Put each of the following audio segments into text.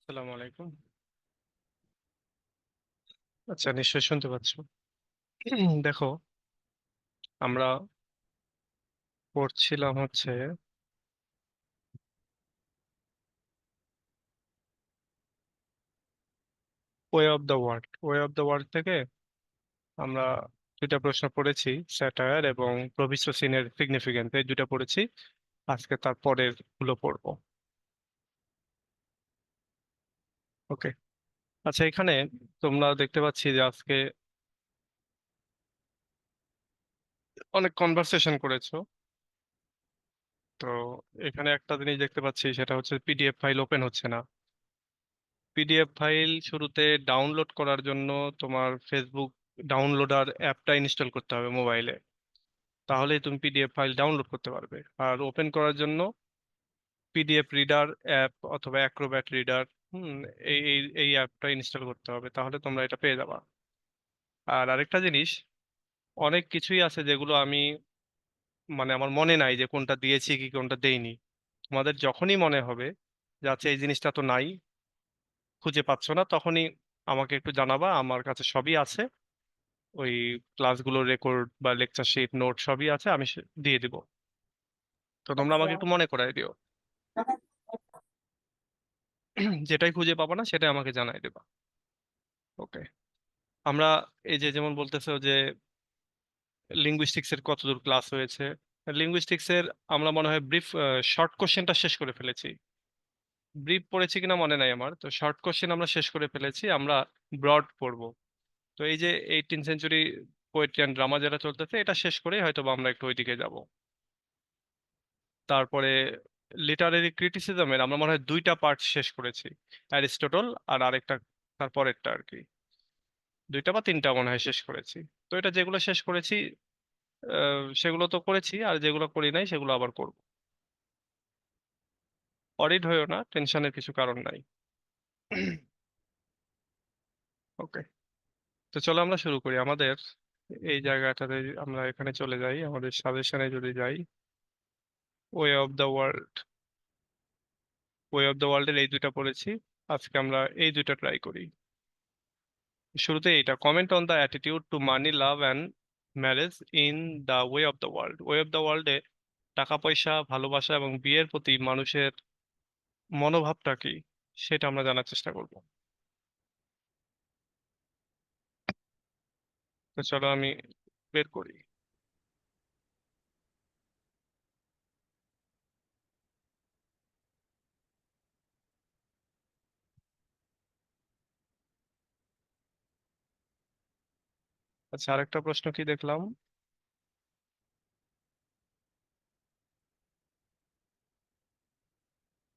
আসসালামু আলাইকুম। আচ্ছা, নিশ্চয়ই শুনতে পাচ্ছ। দেখো, আমরা পড়ছিলাম হচ্ছে way of the world. Way of the world থেকে আমরা দুইটা প্রশ্ন পড়েছি, স্যাটায়ার এবং প্রভিসোসিনের সিগনিফিকেন্স, এই দুইটা পড়েছি। আজকে তার পরের গুলো পড়বো। ওকে। আচ্ছা, এখানে তোমরা দেখতে পাচ্ছি যে আজকে অনেক কনভারসেশন করেছো। তো এখানে একটা জিনিস দেখতে পাচ্ছি, সেটা হচ্ছে পিডিএফ ফাইল ওপেন হচ্ছে না। পিডিএফ ফাইল শুরুতে ডাউনলোড করার জন্য তোমার ফেসবুক ডাউনলোডার অ্যাপটা ইনস্টল করতে হবে মোবাইলে। তাহলেই তুমি পিডিএফ ফাইল ডাউনলোড করতে পারবে। আর ওপেন করার জন্য পিডিএফ রিডার অ্যাপ অথবা অ্যাক্রোব্যাট রিডার, হুম, এই অ্যাপটা ইনস্টল করতে হবে, তাহলে তোমরা এটা পেয়ে যাবা। আর আরেকটা জিনিস, অনেক কিছুই আছে যেগুলো আমি আমার মনে নাই যে কোনটা দিয়েছি কি কোনটা দেইনি। তোমাদের যখনই মনে হবে যে আচ্ছা এই জিনিসটা তো নাই, খুঁজে পাচ্ছ না, তখনই আমাকে একটু জানাবা। আমার কাছে সবই আছে, ওই ক্লাসগুলোর রেকর্ড বা লেকচার শিট নোট সবই আছে, আমি দিয়ে দিব। তো তোমরা আমাকে একটু মনে করাই দিও। যেটাই খুঁজে পাবো না সেটাই আমাকে জানাই দেবা। ওকে। আমরা এই যে যেমন বলতেছো যে লিঙ্গুইস্টিক্স এর কতদূর ক্লাস হয়েছে। লিঙ্গুইস্টিক্স এর আমরা মনে হয় ব্রিফ শর্ট কোশ্চেনটা শেষ করে ফেলেছি। ব্রিফ পড়েছি কিনা মনে নাই আমার, তো শর্ট কোশ্চেন আমরা শেষ করে ফেলেছি। আমরা ব্রড পড়বো। তো এই যে 18th century poetry and drama যেটা চলতেছে, এটা শেষ করে হয়তো বা আমরা একটু ওইদিকে যাব। তারপরে লিটারেরি ক্রিটিসিজমের আমরা মনে হয় দুইটা পার্ট শেষ করেছি, অ্যারিস্টটল আর আরেকটা তারপরেরটা আর কি। দুইটা বা তিনটা মনে হয় শেষ করেছি। তো এটা যেগুলো শেষ করেছি সেগুলো তো করেছি, আর যেগুলো করি নাই সেগুলো আবার করব। অরিড হয়েও না, টেনশনের কিছু কারণ নাই। ওকে। তো চলো আমরা শুরু করি আমাদের এই জায়গাটাতে। আমরা এখানে চলে যাই, আমাদের সাজেশনে যদি যাই, way of the world. Way of the ওয়ার্ল্ডের এই দুইটা পড়েছি। আজকে আমরা এই দুইটা ট্রাই করি। শুরুতে এটা, comment on the attitude to money love and marriage in the way of the world. Way of the ওয়ার্ল্ডে টাকা পয়সা, ভালোবাসা এবং বিয়ের প্রতি মানুষের মনোভাবটা কি, সেটা আমরা জানার চেষ্টা করব। তো চলো আমি বের করি। আচ্ছা, আরেকটা প্রশ্ন কি দেখলাম,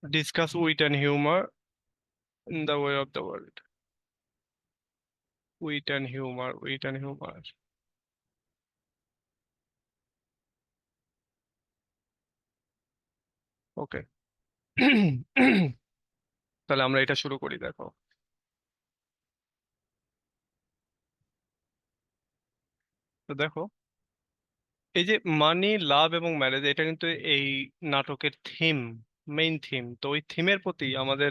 discuss wit and humour in the way of the world. Wit and humour, wit and humour. Okay. তাহলে আমরা এটা শুরু করি, দেখো। তো দেখো, এই যে মানি, লাভ এবং ম্যারেজ, এটা কিন্তু এই নাটকের থিম, মেইন থিম। তো ওই থিমের প্রতি আমাদের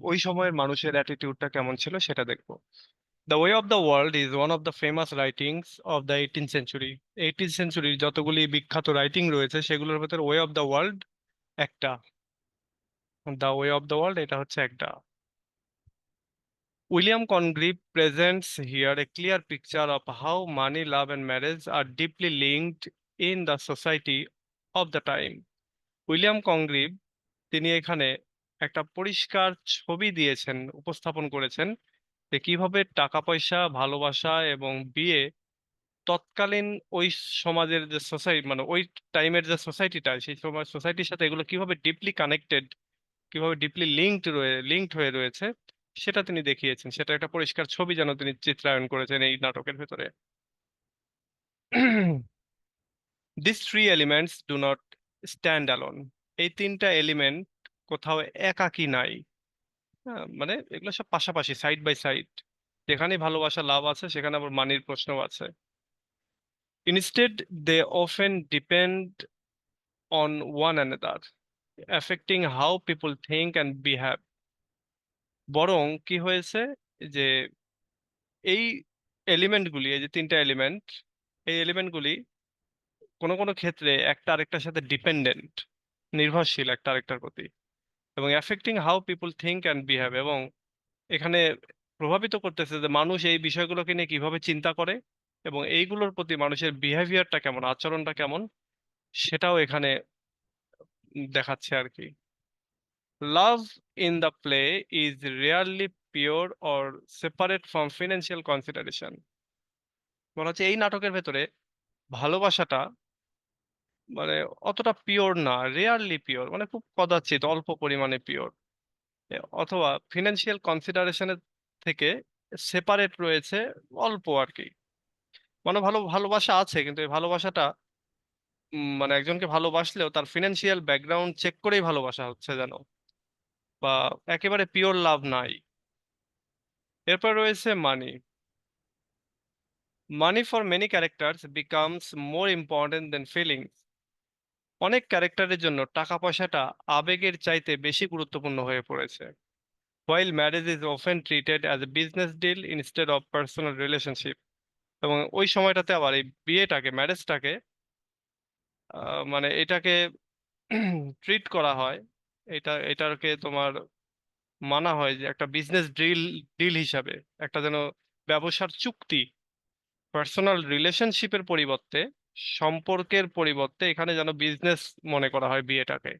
ওই সময়ের মানুষের অ্যাটিটিউডটা কেমন ছিল সেটা দেখবো। The way of the World is one of the famous writings of the 18th century. 18th সেঞ্চুরির যতগুলি বিখ্যাত রাইটিং রয়েছে সেগুলোর ভেতর ওয়ে অফ দ্য ওয়ার্ল্ড একটা। The way of the world এটা হচ্ছে একটা। William Congreve presents here a clear picture of how money, love, and marriage are deeply linked in the society of the time. William Congreve, তিনি এখানে একটা পরিষ্কার ছবি দিয়েছেন, উপস্থাপন করেছেন যে কিভাবে টাকা পয়সা, ভালোবাসা এবং বিয়ে তৎকালীন ওই সমাজের যে সোসাইটি, ওই টাইমের যে সোসাইটিটা, সেই সময় সোসাইটির সাথে এগুলো কিভাবে ডিপলি কানেক্টেড, কিভাবে ডিপলি লিঙ্কড হয়ে রয়েছে, সেটা তিনি দেখিয়েছেন। সেটা একটা পরিষ্কার ছবি যেন তিনি চিত্রায়ন করেছেন এই নাটকের ভেতরে। This three elements do not stand alone. এই তিনটা এলিমেন্ট কোথাও একাকী নাই। এগুলো সব পাশাপাশি, সাইড বাই সাইড। যেখানে ভালোবাসা, লাভ আছে, সেখানে আবার মানির প্রশ্নও আছে। Instead they often depend on one another, affecting how people think and behave. বরং কি হয়েছে যে এই এলিমেন্টগুলি, এই যে তিনটা এলিমেন্ট, এই এলিমেন্টগুলি কোনো কোনো ক্ষেত্রে একটা আরেকটার সাথে ডিপেন্ডেন্ট, নির্ভরশীল একটা আরেকটার প্রতি, এবং affecting how people think and behave, এবং এখানে প্রভাবিত করতেছে যে মানুষ এই বিষয়গুলোকে নিয়ে কিভাবে চিন্তা করে এবং এইগুলোর প্রতি মানুষের বিহেভিয়ারটা কেমন, আচরণটা কেমন, সেটাও এখানে দেখাচ্ছে আর কি। লাভ in the play is rarely pure or separate from financial consideration. বলা হচ্ছে এই নাটকের ভেতরে ভালোবাসাটা মানে অতটা পিওর না, রেয়ারলি পিওর, মানে খুব কদাচিৎ অল্প পরিমাণে পিওর, অথবা ফিনান্সিয়াল কনসিডারেশনের থেকে সেপারেট রয়েছে অল্প আর কি। মানে ভালোবাসা আছে, কিন্তু এই ভালোবাসাটা মানে একজনকে ভালোবাসলেও তার ফিনান্সিয়াল ব্যাকগ্রাউন্ড চেক করেই ভালোবাসা হচ্ছে যেন, বা একেবারে পিওর লাভ নাই। এরপর রয়েছে money. Money for many characters becomes more important than feelings. অনেক ক্যারেক্টারের জন্য টাকা পয়সাটা আবেগের চাইতে বেশি গুরুত্বপূর্ণ হয়ে পড়েছে। While marriage is often treated as a business deal instead of personal relationship. এবং ওই সময়টাতে আবার এই বিয়েটাকে, ম্যারেজটাকে মানে এটাকে ট্রিট করা হয়, এটাকে তোমার মানা হয় যে একটা বিজনেস ডিল, ডিল হিসাবে, একটা যেন ব্যবসার চুক্তি, পার্সোনাল রিলেশনশিপের পরিবর্তে, সম্পর্কের পরিবর্তে এখানে যেন বিজনেস মনে করা হয় বিয়েটাকে।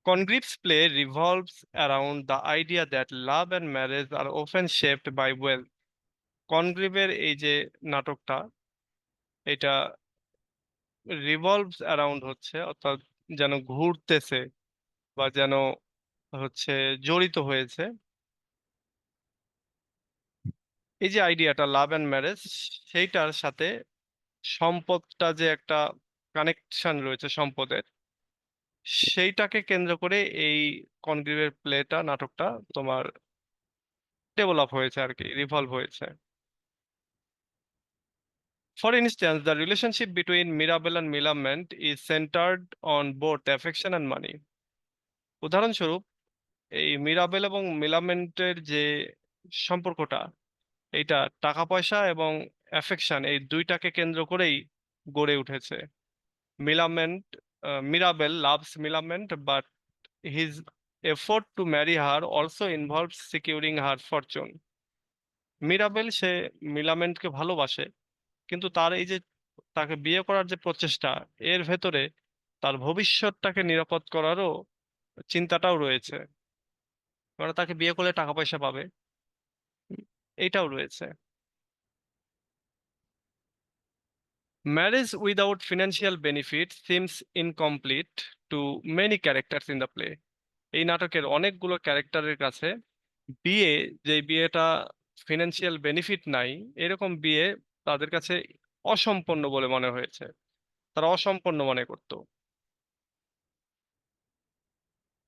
Congreve's play revolves around the idea that love and marriage are often shaped by wealth. কনগ্রিভের এই যে নাটকটা, এটা রিভলভস অ্যারাউন্ড হচ্ছে, অর্থাৎ যেন ঘুরতেছে বা যেন হচ্ছে জড়িত হয়েছে এই যে আইডিয়াটা লাভ অ্যান্ড ম্যারেজ, সেইটার সাথে সম্পদটা যে একটা কানেকশন রয়েছে সম্পদের, সেইটাকে কেন্দ্র করে এই কনগ্রিভের প্লেটা, নাটকটা তোমার ডেভেলপ হয়েছে আর কি, রিভলভ হয়েছে। For instance, the relationship between Mirabelle and Millamant is centered on both affection and money. উদাহরণস্বরূপ, এই মিরাবেল এবং মিলামেন্টের যে সম্পর্কটা, এইটা টাকা পয়সা এবং অ্যাফেকশন এই দুইটাকে কেন্দ্র করেই গড়ে উঠেছে। Millamant, Mirabell loves Millamant, but his effort to marry her also involves securing her fortune. Mirabell সে মিলামেন্টকে ভালোবাসে, কিন্তু তার এই যে তাকে বিয়ে করার যে প্রচেষ্টা, এর ভেতরে তার ভবিষ্যৎটাকে নিরাপদ করারও চিন্তাটাও রয়েছে, মানে তাকে বিয়ে করলে টাকা পয়সা পাবে, এইটাও রয়েছে। Marriage without financial benefit seems incomplete to many characters in the play. এই নাটকের অনেকগুলো ক্যারেক্টারের কাছে বিয়ে, যে বিয়েটা ফিনান্সিয়াল বেনিফিট নাই, এরকম বিয়ে তাদের কাছে অসম্পূর্ণ বলে মনে হয়েছে, তারা অসম্পূর্ণ মনে করতো।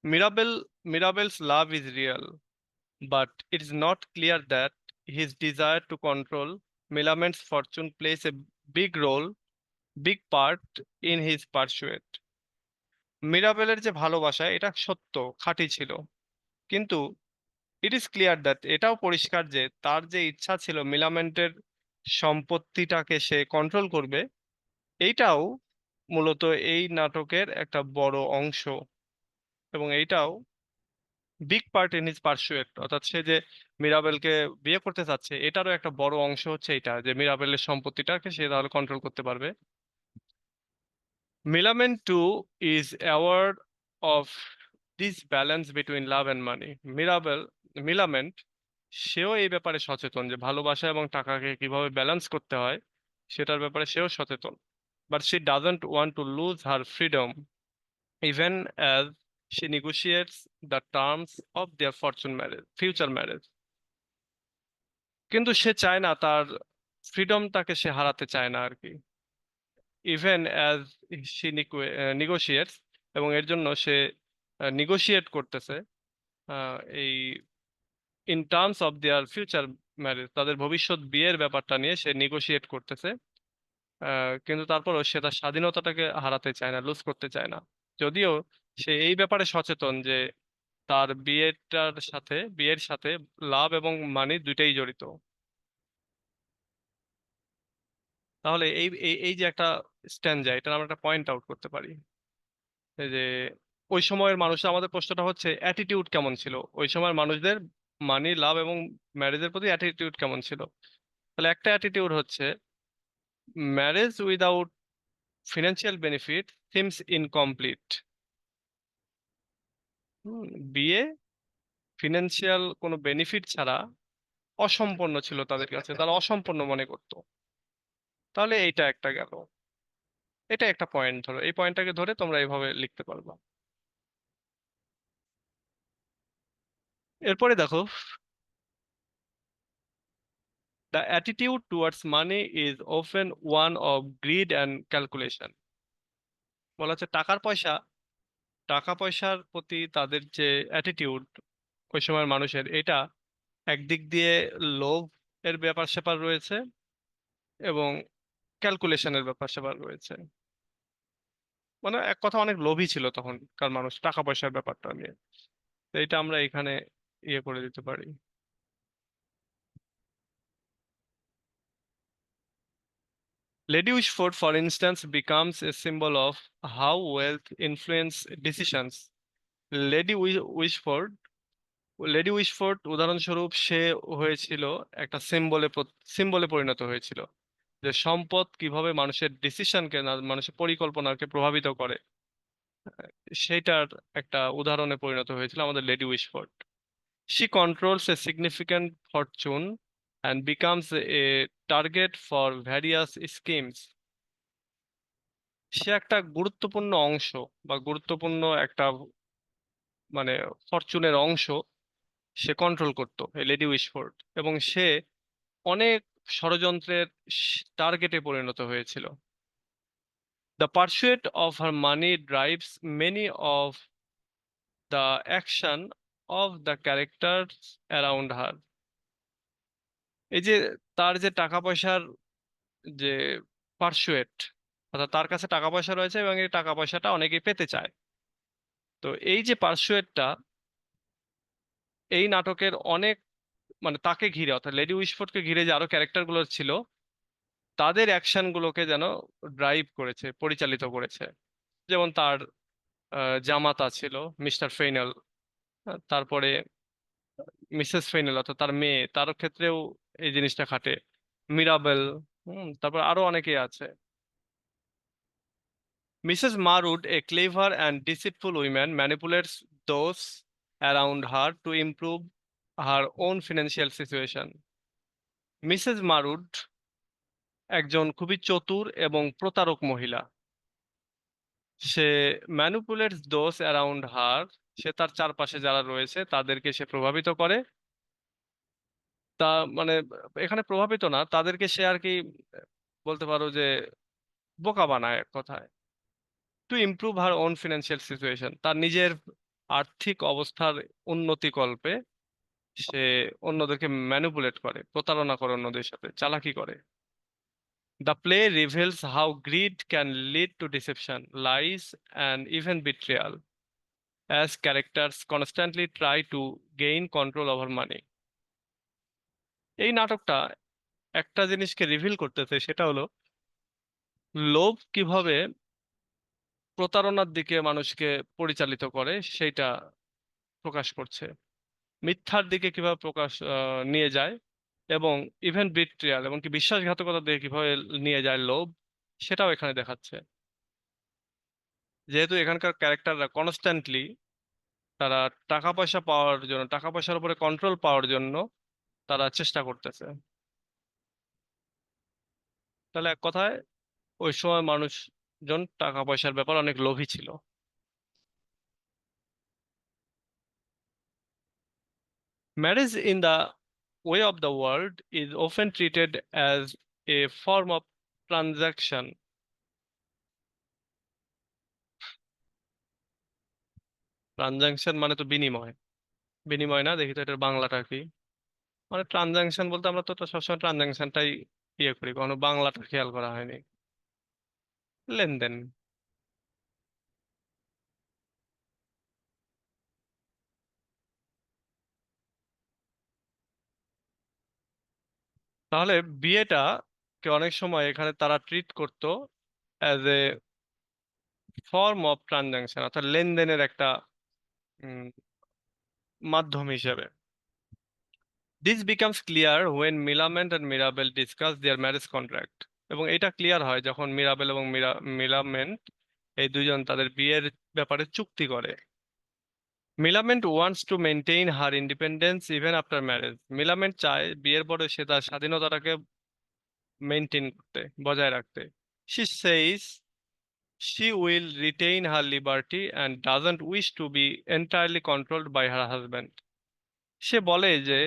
Mirabel's love is real, but it is not clear that his desire to control Melament's fortune plays a big role, big part in his pursuit. মিরাবেলের যে ভালোবাসা এটা সত্য, খাঁটি ছিল, কিন্তু ইট ইজ ক্লিয়ার দ্যাট, এটাও পরিষ্কার যে তার যে ইচ্ছা ছিল মিলামেন্টের সম্পত্তিটাকে সে কন্ট্রোল করবে, এইটাও মূলত এই নাটকের একটা বড় অংশ, এবং এইটাও বিগ পার্ট ইন হিজ পার্সুয়েট, অর্থাৎ সে যে মিরাবেলকে বিয়ে করতে চাচ্ছে এটারও একটা বড় অংশ হচ্ছে এটা, যে মিরাবেলের সম্পত্তিটাকে সে তাহলে কন্ট্রোল করতে পারবে। Millamant too is aware of this balance between love and money. Millamant সেও এই ব্যাপারে সচেতন যে ভালোবাসা এবং টাকাকে কিভাবে ব্যালেন্স করতে হয়, সেটার ব্যাপারে সেও সচেতন। But she doesn't want to lose her freedom even as she negotiates the terms of their future marriage. কিন্তু সে চায় না তার ফ্রিডমটাকে সে হারাতে চায় না আর কি, ইভেন অ্যাজ সি নিগোশিয়েটস, এবং এর জন্য সে নিগোশিয়েট করতেছে এই in terms of their future marriage, তাদের ভবিষ্যৎ বিয়ের ব্যাপারটা নিয়ে সে নিগোশিয়েট করতেছে, কিন্তু তারপরও সে তার স্বাধীনতাটাকে হারাতে চায় না, লুজ করতে চায় না। যদিও সে এই ব্যাপারে সচেতন যে তার বিয়ের সাথে লাভ এবং মানি দুইটাই জড়িত। তাহলে এই এই এই যে একটা স্ট্যান্ডা, এটা আমরা একটা পয়েন্ট আউট করতে পারি, এই যে ওই সময়ের মানুষ, আমাদের প্রশ্নটা হচ্ছে অ্যাটিটিউড কেমন ছিল ওই সময়ের মানুষদের মানি, লাভ এবং ম্যারেজের প্রতি অ্যাটিটিউড কেমন ছিল। তাহলে একটা অ্যাটিটিউড হচ্ছে marriage without financial benefit seems incomplete. বিয়ে ফিনান্সিয়াল কোনো বেনিফিট ছাড়া অসম্পূর্ণ ছিল তাদের কাছে, তারা অসম্পূর্ণ মনে করতো। তাহলে এইটা একটা গেল, এটা একটা পয়েন্ট, ধরো এই পয়েন্টটাকে ধরে তোমরা এইভাবে লিখতে পারবা। এরপরে দেখো, the attitude towards money is often one of greed and calculation। বলা হচ্ছে টাকা পয়সার প্রতি তাদের যে অ্যাটিটিউড ওই সময়ের মানুষের, এটা একদিক দিয়ে লোভ এর ব্যাপার স্যাপার রয়েছে এবং ক্যালকুলেশনের ব্যাপার স্যাপার রয়েছে। মানে এক কথা অনেক লোভী ছিল তখনকার মানুষ টাকা পয়সার ব্যাপারটা নিয়ে। তো এটা আমরা এখানে ইয়ে করে দিতে পারি। Lady Wishfort, for instance, becomes a symbol of how wealth influence decisions। Lady Wishfort lady Wishfort উদাহরণস্বরূপ সে হয়েছিল একটা সিম্বলে পরিণত হয়েছিল, যে সম্পদ কিভাবে মানুষের ডিসিশনকে, মানুষের পরিকল্পনাকে প্রভাবিত করে, সেটার একটা উদাহরণে পরিণত হয়েছিল আমাদের lady Wishfort. She controls a significant fortune and becomes a target for various schemes. সে একটা গুরুত্বপূর্ণ অংশ বা গুরুত্বপূর্ণ একটা মানে ফরচুনের অংশ সে কন্ট্রোল করতো, এই লেডি উইশফোর্ড, এবং সে অনেক ষড়যন্ত্রের টার্গেটে পরিণত হয়েছিল। The pursuit of her money drives many of the action of the character around her. এই যে তার যে টাকা পয়সার যে পার্সুয়েট, অর্থাৎ তার কাছে টাকা পয়সা রয়েছে এবং এই টাকা পয়সাটা অনেকেই পেতে চায়। তো এই যে পার্সুয়েটটা এই নাটকের অনেক, মানে তাকে ঘিরে, অর্থাৎ লেডি উইশফোর্ডকে ঘিরে যে আরো ক্যারেক্টার গুলো ছিল, তাদের অ্যাকশন গুলোকে যেন ড্রাইভ করেছে, পরিচালিত করেছে। যেমন তার জামাতা ছিল মিস্টার ফেইনাল, তারপরে মিসেস ফেইনাল অর্থাৎ তার মেয়ে, তার ক্ষেত্রেও এই জিনিসটা খাটে, মিরাবেল, তারপর আরো অনেকে আছে। Mrs Marwood, a clever and deceitful woman, manipulates those around her to improve her own financial situation. Mrs Marwood একজন খুবই চতুর এবং প্রতারক মহিলা। সে ম্যানিপুলেটস দোজ অ্যারাউন্ড হার, সে তার চারপাশে যারা রয়েছে তাদেরকে সে প্রভাবিত করে। তা মানে এখানে প্রভাবিত না, তাদেরকে সে আর কি বলতে পারো যে বোকা বানায় এক কথায়। Two improve her own financial situation, তার নিজের আর্থিক অবস্থার উন্নতি কল্পে সে অন্যদেরকে ম্যানিপুলেট করে, প্রতারণা করে, অন্যদের সাথে চালাকি করে। The play reveals how greed can lead to deception, lies and even betrayal, as characters constantly try to gain control over money. এই নাটকটা একটা জিনিসকে রিভিল করতেছে, সেটা হলো লোভ কিভাবে প্রতারণার দিকে মানুষকে পরিচালিত করে সেইটা প্রকাশ করছে, মিথ্যার দিকে কিভাবে নিয়ে যায়, এবং ইভেন বিট্রিয়াল এবং কি বিশ্বাসঘাতকতার দিকে কিভাবে নিয়ে যায় লোভ, সেটাও এখানে দেখাচ্ছে। যেহেতু এখানকার ক্যারেক্টাররা কনস্ট্যান্টলি তারা টাকা পয়সা পাওয়ার জন্য, টাকা পয়সার উপরে কন্ট্রোল পাওয়ার জন্য তারা চেষ্টা করতেছে। তাহলে এক কথায় ওই সময় মানুষজন টাকা পয়সার ব্যাপার অনেক লোভী ছিল। Marriage in the way of the world is often treated as a form of transaction। Transaction মানে তো বিনিময়, বিনিময় না, দেখি তো এটার বাংলাটা কি। মানে ট্রানজাকশন বলতে আমরা তো সবসময় ট্রানজাকশনটাই ইয়ে করি, কখনো বাংলাটা খেয়াল করা হয়নি। লেনদেন। তাহলে বিয়েটা কে অনেক সময় এখানে তারা ট্রিট করতো as a form of transaction, অর্থাৎ লেনদেনের একটা উম, মাধ্যম হিসেবে। This becomes clear when Millamant and Mirabell discuss their marriage contract. এবং এটা ক্লিয়ার হয় যখন মিরাবেল এবং মিলামেন্ট এই দুজন তাদের বিয়ের ব্যাপারে চুক্তি করে। Millamant wants to maintain her independence even after marriage. Millamant চায় বিয়ের পরে সে তার স্বাধীনতাটাকে মেনটেন করতে, বজায় রাখতে। She says she will retain her liberty and doesn't wish to be entirely controlled by her husband. সে বলে যে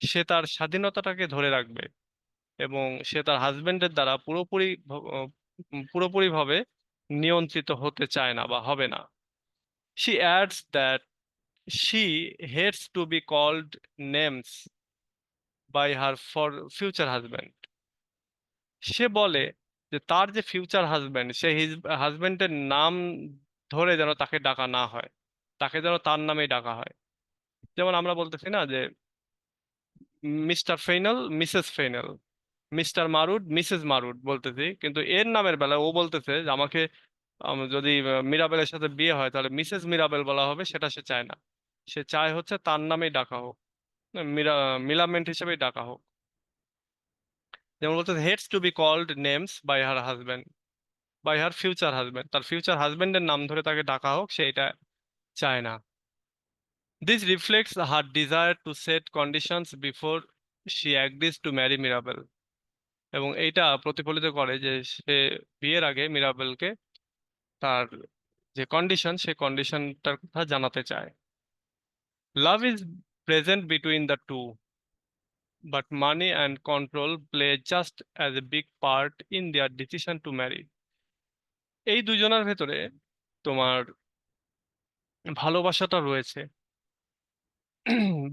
সে তার স্বাধীনতাটাকে ধরে রাখবে এবং সে তার হাজবেন্ডের দ্বারা পুরোপুরি ভাবে নিয়ন্ত্রিত হতে চায় না বা হবে না। She adds that she hates to be called names by her for future husband. সে বলে যে তার যে ফিউচার হাজবেন্ড, সে হাজবেন্ডের নাম ধরে যেন তাকে ডাকা না হয়, তাকে যেন তার নামেই ডাকা হয়। যেমন আমরা বলতেছি না যে mister ফেইনাল Mrs ফেইনাল, mister Marwood Mrs Marwood বলতেছি, কিন্তু এর নামের বেলায় ও বলতেছে যে আমাকে যদি মিরাবেলের সাথে বিয়ে হয় তাহলে মিসেস মিরাবেল বলা হবে, সেটা সে চায় না। সে চায় হচ্ছে তার নামেই ডাকা হোক, মিরা মিলামেন্ট হিসেবেই ডাকা হোক। যেমন বলতে hates to be called names by her husband, by her future husband, তার ফিউচার হাজবেন্ডের নাম ধরে তাকে ডাকা হোক সে এটা চায় না। This reflects her desire to set conditions before she agrees to marry Mirabel. এবং এইটা প্রতিফলিত করে যে সে বিয়ের আগে মিরাবেলকে তার যে কন্ডিশন, সেই কন্ডিশনটার কথা জানাতে চায়। Love is present between the two, but money and control play just as a big part in their decision to marry. এই দুজনের ভেতরে তোমার ভালোবাসাটা রয়েছে,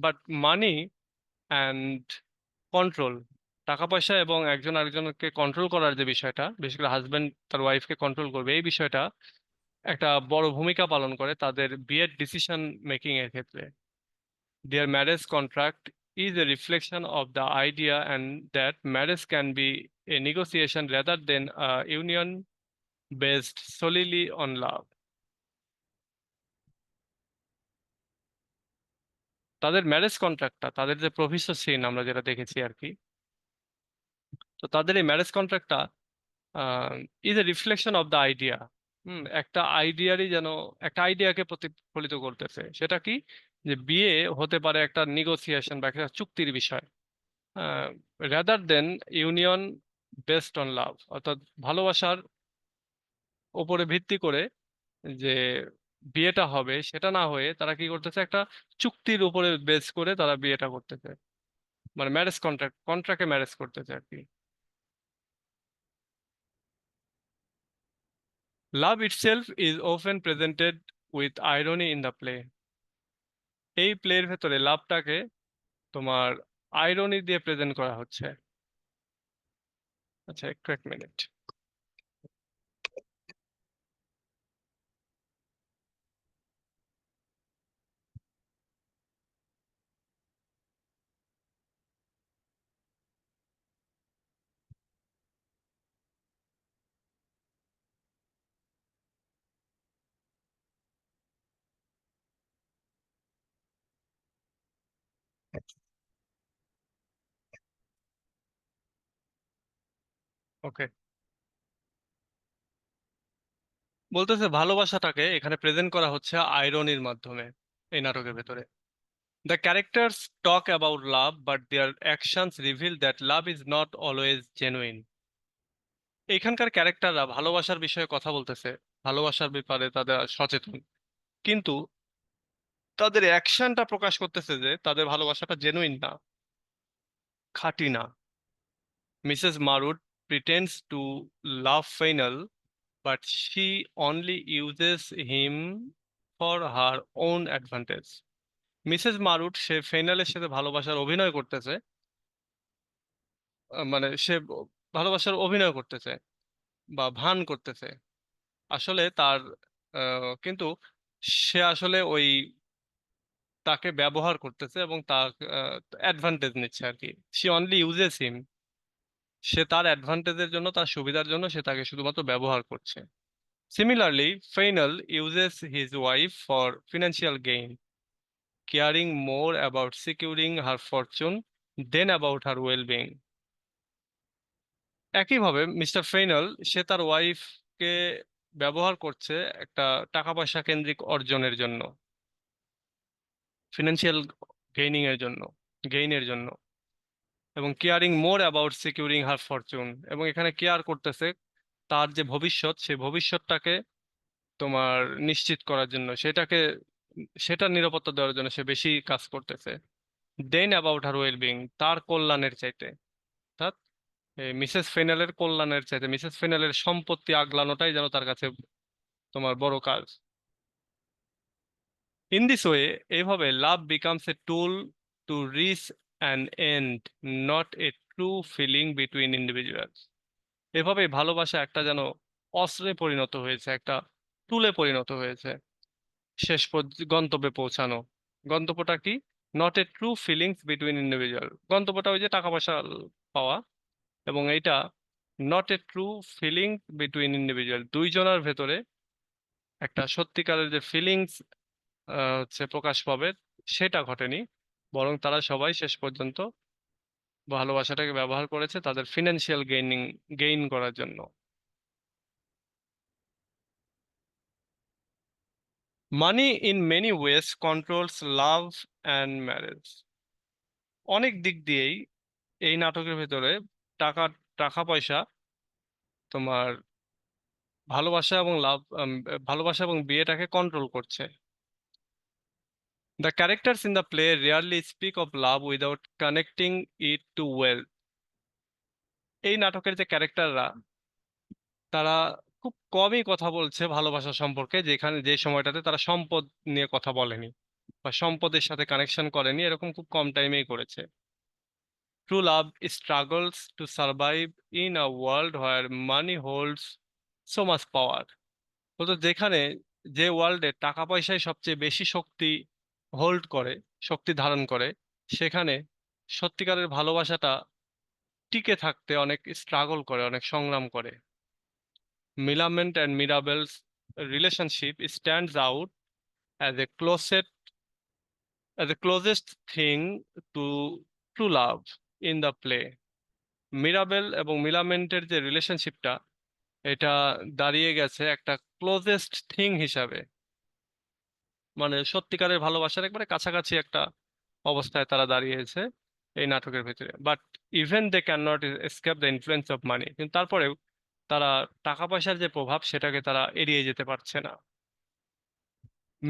বাট মানি অ্যান্ড কন্ট্রোল, টাকা পয়সা এবং একজন আরেকজনকে কন্ট্রোল করার যে বিষয়টা, বিশেষ করে হাজবেন্ড তার ওয়াইফকে কন্ট্রোল করবে, এই বিষয়টা একটা বড় ভূমিকা পালন করে তাদের বিয়ের ডিসিশন মেকিং এর ক্ষেত্রে। Their marriage contract is a reflection of the idea and that marriage can be a negotiation rather than a union based solely on love. তাদের ম্যারেজ কন্ট্রাক্টটা, তাদের যে প্রভিসো সিন আমরা যেটা দেখেছি আর কি, তো তাদের এই ম্যারেজ কন্ট্রাক্টটা is a reflection of the idea. একটা আইডিয়ারই যেন, একটা আইডিয়াকে প্রতিফলিত করতেছে। সেটা কি, যে বিয়ে হতে পারে একটা নিগোসিয়েশন বা একটা চুক্তির বিষয়, rather than union based on love, অর্থাৎ ভালোবাসার ওপরে ভিত্তি করে যে বিয়েটা হবে সেটা না হয়ে তারা কি করতেছে, একটা চুক্তির উপরে বেস করে তারা বিয়েটা করতেছে, মানে ম্যারেজ কন্ট্রাক্টে ম্যারেজ করতেছে আর কি। Love itself is often presented with irony in the play. এই প্লের ভেতরে লাভটাকে তোমার আইরনি দিয়ে প্রেজেন্ট করা হচ্ছে। আচ্ছা, একটু এক মিনিট। ওকে, বলতেছে ভালোবাসাটাকে এখানে প্রেজেন্ট করা হচ্ছে আইরনির মাধ্যমে এই নাটকের ভেতরে। The characters talk about love, but their actions reveal that love is not always genuine. এখানকার ক্যারেক্টাররা ভালোবাসার বিষয়ে কথা বলতেছে, ভালোবাসার ব্যাপারে তাদের সচেতন, কিন্তু তাদের অ্যাকশনটা প্রকাশ করতেছে যে তাদের ভালোবাসাটা জেনুইন না, খাঁটি না। Mrs Marwood pretends to love Fainall, but she only uses him for her own advantage. Mrs Marwood সে ফেইনালের সাথে ভালোবাসার অভিনয় করতেছে, মানে সে ভালোবাসার অভিনয় করতেছে বা ভান করতেছে, আসলে তার কিন্তু সে আসলে ওই তাকে ব্যবহার করতেছে এবং তার অ্যাডভান্টেজ নিচ্ছে আর কি। শি অনলি ইউজেস হিম, সে তার অ্যাডভান্টেজের জন্য, তার সুবিধার জন্য সে তাকে শুধুমাত্র ব্যবহার করছে। Similarly, Fainall uses his wife for financial gain, caring more about securing her fortune than about her well-being. একইভাবে মিস্টার ফেইনাল, সে তার ওয়াইফকে ব্যবহার করছে একটা টাকা পয়সা কেন্দ্রিক অর্জনের জন্য, ফিনান্সিয়াল গেইনের জন্য, এবং caring more about securing her fortune, এবং এখানে কেয়ার করতেছে তার যে ভবিষ্যৎ, সেই ভবিষ্যৎটাকে তোমার নিশ্চিত করার জন্য, সেটার নিরাপত্তা দেওয়ার জন্য সে বেশি কাজ করতেছে দেন অ্যাবাউট হার ওয়েলবিং, তার কল্যাণের চাইতে, অর্থাৎ মিসেস ফেনালের কল্যাণের চাইতে মিসেস ফেনালের সম্পত্তি আগলানোটাই যেন তার কাছে তোমার বড় কাজ। ইন দিস ওয়ে, এইভাবে love becomes a tool to reach an end, not a true feeling between individuals. এভাবে ভালোবাসা একটা যেন অস্ত্রে পরিণত হয়েছে, একটা টুলে পরিণত হয়েছে গন্তব্যে পৌঁছানো। গন্তব্যটা কি? Not a true feelings between individual, গন্তব্যটা ওই যে টাকা পয়সা পাওয়া, এবং এইটা not a true feeling between individual, দুইজনের ভেতরে একটা সত্যিকারের যে ফিলিংস হচ্ছে প্রকাশ পাবে, সেটা ঘটেনি, বরং তারা সবাই শেষ পর্যন্ত ভালোবাসাটাকে ব্যবহার করেছে তাদের ফিনান্সিয়াল গেইন করার জন্য। Money in many ways controls love and marriage. অনেক দিক দিয়েই এই নাটকের ভেতরে টাকা টাকা পয়সা তোমার ভালোবাসা এবং ভালোবাসা এবং বিয়েটাকে কন্ট্রোল করছে। The characters in the play rarely speak of love without connecting it to wealth. এই নাটকের যে ক্যারেক্টাররা, তারা খুব কমই কথা বলছে ভালোবাসা সম্পর্কে, যেখানে যে সময়টাতে তারা সম্পদ নিয়ে কথা বলেনি বা সম্পদের সাথে কানেকশন করেনি, এরকম খুব কম টাইমেই করেছে। True love struggles to survive in a world where money holds so much power. তো যেখানে, যে ওয়ার্ল্ডে টাকা পয়সাই সবচেয়ে বেশি শক্তি ধারণ করে, সেখানে সত্যিকারের ভালোবাসাটা টিকে থাকতে অনেক স্ট্রাগল করে, অনেক সংগ্রাম করে। Millamant and Mirabell's relationship stands out as a closest thing to true love in the play. Mirabell এবং মিলামেন্টের যে রিলেশনশিপটা, এটা দাঁড়িয়ে গেছে একটা ক্লোজেস্ট থিং হিসাবে, মানে সত্যিকারের ভালোবাসার একবারে কাছাকাছি একটা অবস্থায় তারা দাঁড়িয়েছে এই নাটকের ভিতরে। But even they can not escape the influence of money, কিন্তু তারপরেও তারা টাকা পয়সার যে প্রভাব, সেটাকে তারা এড়িয়ে যেতে পারছে না।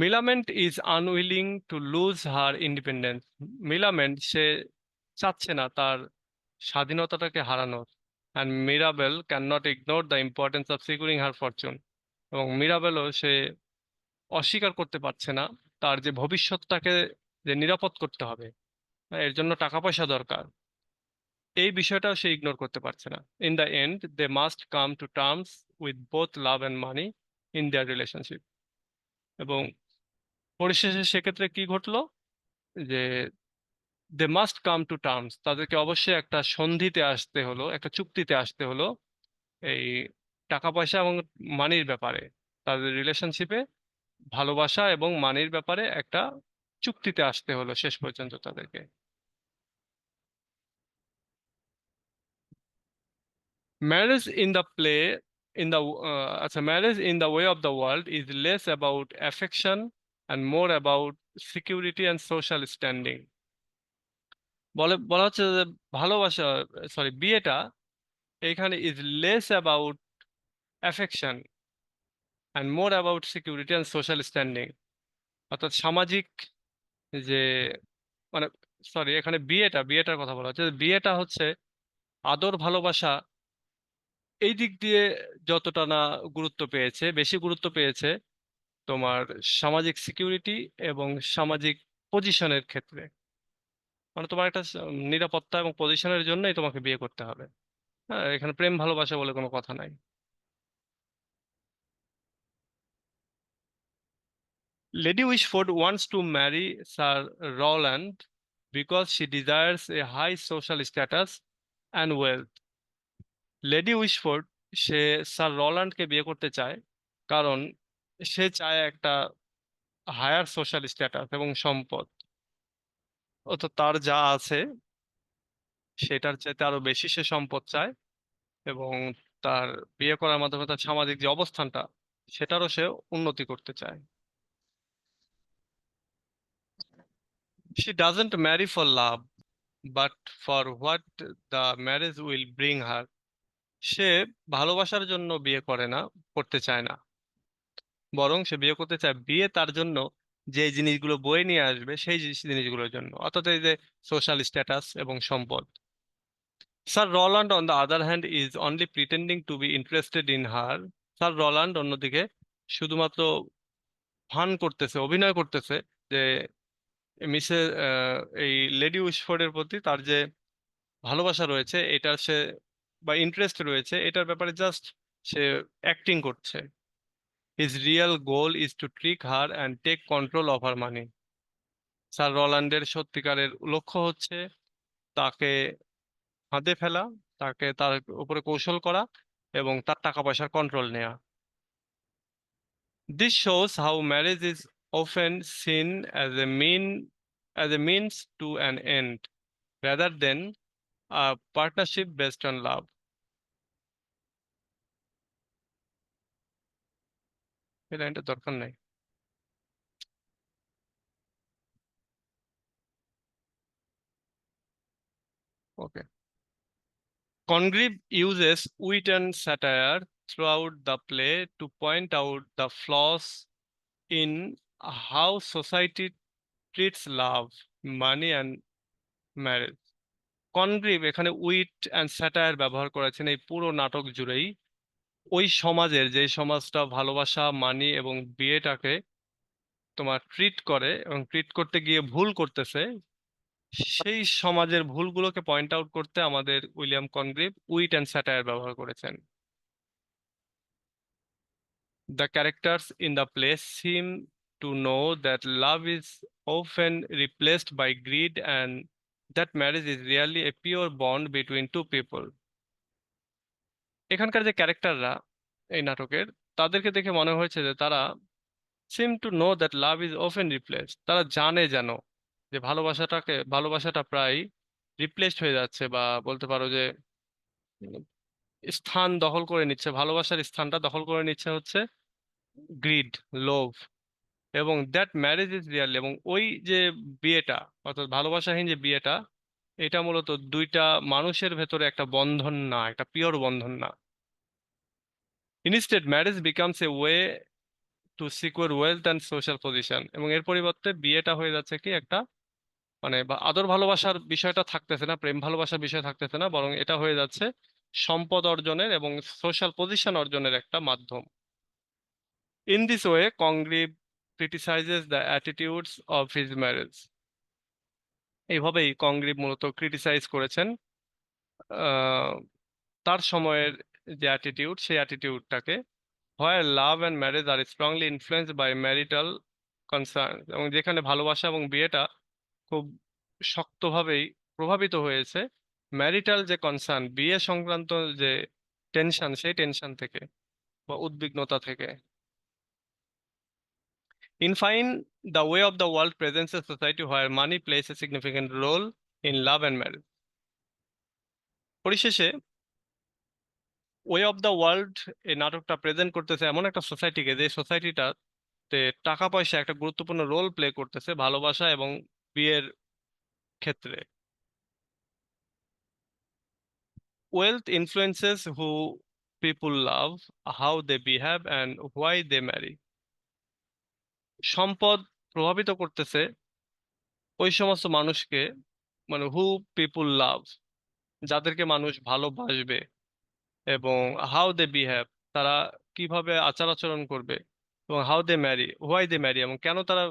Millamant is unwilling to lose her independence. Millamant, সে চাচ্ছে না তার স্বাধীনতাটাকে হারানোর। And Mirabell can not ignore the importance of securing her fortune, এবং মিরাবেলও সে অস্বীকার করতে পারছে না তার যে ভবিষ্যৎটাকে যে নিরাপদ করতে হবে, এর জন্য টাকা পয়সা দরকার, এই বিষয়টাও সে ইগনোর করতে পারছে না। In the end they must come to terms with both love and money in their relationship. এবং পরিশেষে সেক্ষেত্রে কি ঘটলো, যে they must come to terms, তাদেরকে অবশ্যই একটা সন্ধিতে আসতে হলো, একটা চুক্তিতে আসতে হলো এই টাকা পয়সা এবং মানির ব্যাপারে, তাদের রিলেশনশিপে ভালোবাসা এবং মানির ব্যাপারে একটা চুক্তিতে আসতে হলো শেষ পর্যন্ত তাদেরকে। Marriage in the play, in the আচ্ছা, marriage in the way of the world is less about affection and more about security and social standing. বলা হচ্ছে যে ভালোবাসা, সরি, বিয়েটা এখানে is less about affection and more about security and social standing, অর্থাৎ সামাজিক যে, মানে, সরি, এখানে বিয়েটার কথা বলা হচ্ছে, বিয়েটা হচ্ছে আদর ভালোবাসা এই দিক দিয়ে যতটা না গুরুত্ব পেয়েছে, বেশি গুরুত্ব পেয়েছে তোমার সামাজিক সিকিউরিটি এবং সামাজিক পজিশনের ক্ষেত্রে। মানে তোমার একটা নিরাপত্তা এবং পজিশনের জন্যই তোমাকে বিয়ে করতে হবে। হ্যাঁ, এখানে প্রেম ভালোবাসা বলে কোনো কথা নাই। Lady Wishfort wants to marry Sir Rowland because she desires a high social status and wealth. Lady Wishfort সে স্যার রল্যান্ডকে বিয়ে করতে চায়, কারণ সে চায় একটা হায়ার সোশ্যাল স্ট্যাটাস এবং সম্পদ। তো তার যা আছে সেটার চাইতে আরো বেশি সে সম্পদ চায়, এবং তার বিয়ে করার মাধ্যমে তার সামাজিক যে অবস্থানটা সেটারও সে উন্নতি করতে চায়। She doesn't marry for love, but for what the marriage will bring her. সে ভালোবাসার জন্য বিয়ে করে না, করতে চায় না, বরং সে বিয়ে করতে চায় বিয়ে তার জন্য যে জিনিসগুলো বয়ে নিয়ে আসবে সেই জিনিসগুলোর জন্য, অর্থাৎ এই যে সোশ্যাল স্ট্যাটাস এবং সম্পদ। Sir Rowland on the other hand is only pretending to be interested in her. Sir Rowland অন্যদিকে শুধুমাত্র ভান করতেছে, অভিনয় করতেছে যে মিসেস এই লেডি উইশফোর্ডের প্রতি তার যে ভালোবাসা রয়েছে, এটার সে বা ইন্টারেস্ট রয়েছে, এটার ব্যাপারে জাস্ট সে অ্যাক্টিং করছে। His real goal is to trick her and take control of her money. Sir রল্যান্ডের সত্যিকারের লক্ষ্য হচ্ছে তাকে ফাঁদে ফেলা, তাকে তার উপরে কৌশল করা এবং তার টাকা পয়সার কন্ট্রোল নেওয়া। This shows how marriage is often seen as a means to an end rather than a partnership based on love. এই লাইনটা দরকার নাই। ওকে। Congreve uses wit and satire throughout the play to point out the flaws in how society treats love, money and marriage. Congreve এখানে wheat and satire ব্যবহার করেছেন এই পুরো নাটক জুড়েই। ওই সমাজের, যে সমাজটা ভালোবাসা, মানি এবং বিয়েটাকে তোমার ট্রিট করে এবং ট্রিট করতে গিয়ে ভুল করতেছে, সেই সমাজের ভুলগুলোকে পয়েন্ট আউট করতে আমাদের William Congreve wheat and satire ব্যবহার করেছেন। The characters in the play seem to know that love is often replaced by greed and that marriage is really a pure bond between two people. এখানকার যে ক্যারেক্টাররা এই নাটকের, তাদেরকে দেখে মনে হয়েছে যে তারা seem to know that love is often replaced. তারা জানে যেন যে ভালোবাসাটা প্রায় রিপ্লেসড হয়ে যাচ্ছে, বা বলতে পারো যে উম, স্থান দখল করে নিচ্ছে, ভালোবাসার স্থানটা দখল করে নিচ্ছে হচ্ছে গ্রিড, লোভ। এবং দ্যাট ম্যারেজ ইজ রিয়াল, এবং ওই যে বিয়েটা, অর্থাৎ ভালোবাসাহীন যে বিয়েটা, এটা মূলত দুইটা মানুষের ভেতরে একটা বন্ধন না, একটা পিওর বন্ধন না। Instead marriage becomes a way to secure wealth and social position, এবং এর পরিবর্তে বিয়েটা হয়ে যাচ্ছে কি একটা মানে বা আদর ভালোবাসার বিষয়টা থাকতেছে না, প্রেম ভালোবাসার বিষয় থাকতেছে না, বরং এটা হয়ে যাচ্ছে সম্পদ অর্জনের এবং সোশ্যাল পজিশন অর্জনের একটা মাধ্যম। In this way Congreve criticises the attitudes of his marriage. এইভাবেই কংগ্রিভ মূলত ক্রিটিসাইজ করেছেন আহ, তার সময়ের যে অ্যাটিটিউড, সেই অ্যাটিটিউডটাকে, হয় love and marriage are strongly influenced by marital concern, এবং যেখানে ভালোবাসা এবং বিয়েটা খুব শক্তভাবেই প্রভাবিত হয়েছে ম্যারিটাল যে কনসার্ন, বিয়ে সংক্রান্ত যে টেনশন, সেই টেনশন থেকে বা উদ্বিগ্নতা থেকে। In fine, the way of the world presents a society where money plays a significant role in love and marriage. পরিশেষে ওয়ে অফ দ্য ওয়ার্ল্ড এই নাটকটা প্রেজেন্ট করতেছে এমন একটা সোসাইটিকে, যে সোসাইটিটাতে টাকা পয়সা একটা গুরুত্বপূর্ণ রোল প্লে করতেছে ভালোবাসা এবং বিয়ের ক্ষেত্রে। Wealth influences who people love, how they behave and why they marry. সম্পদ প্রভাবিত করতেছে ওই সমস্ত মানুষকে, মানে হু পিপুল লাভ, যাদেরকে মানুষ ভালোবাসবে, এবং হাউ দে বিহেভ, তারা কিভাবে আচার আচরণ করবে, এবং how they marry, why they marry, এবং কেন তারা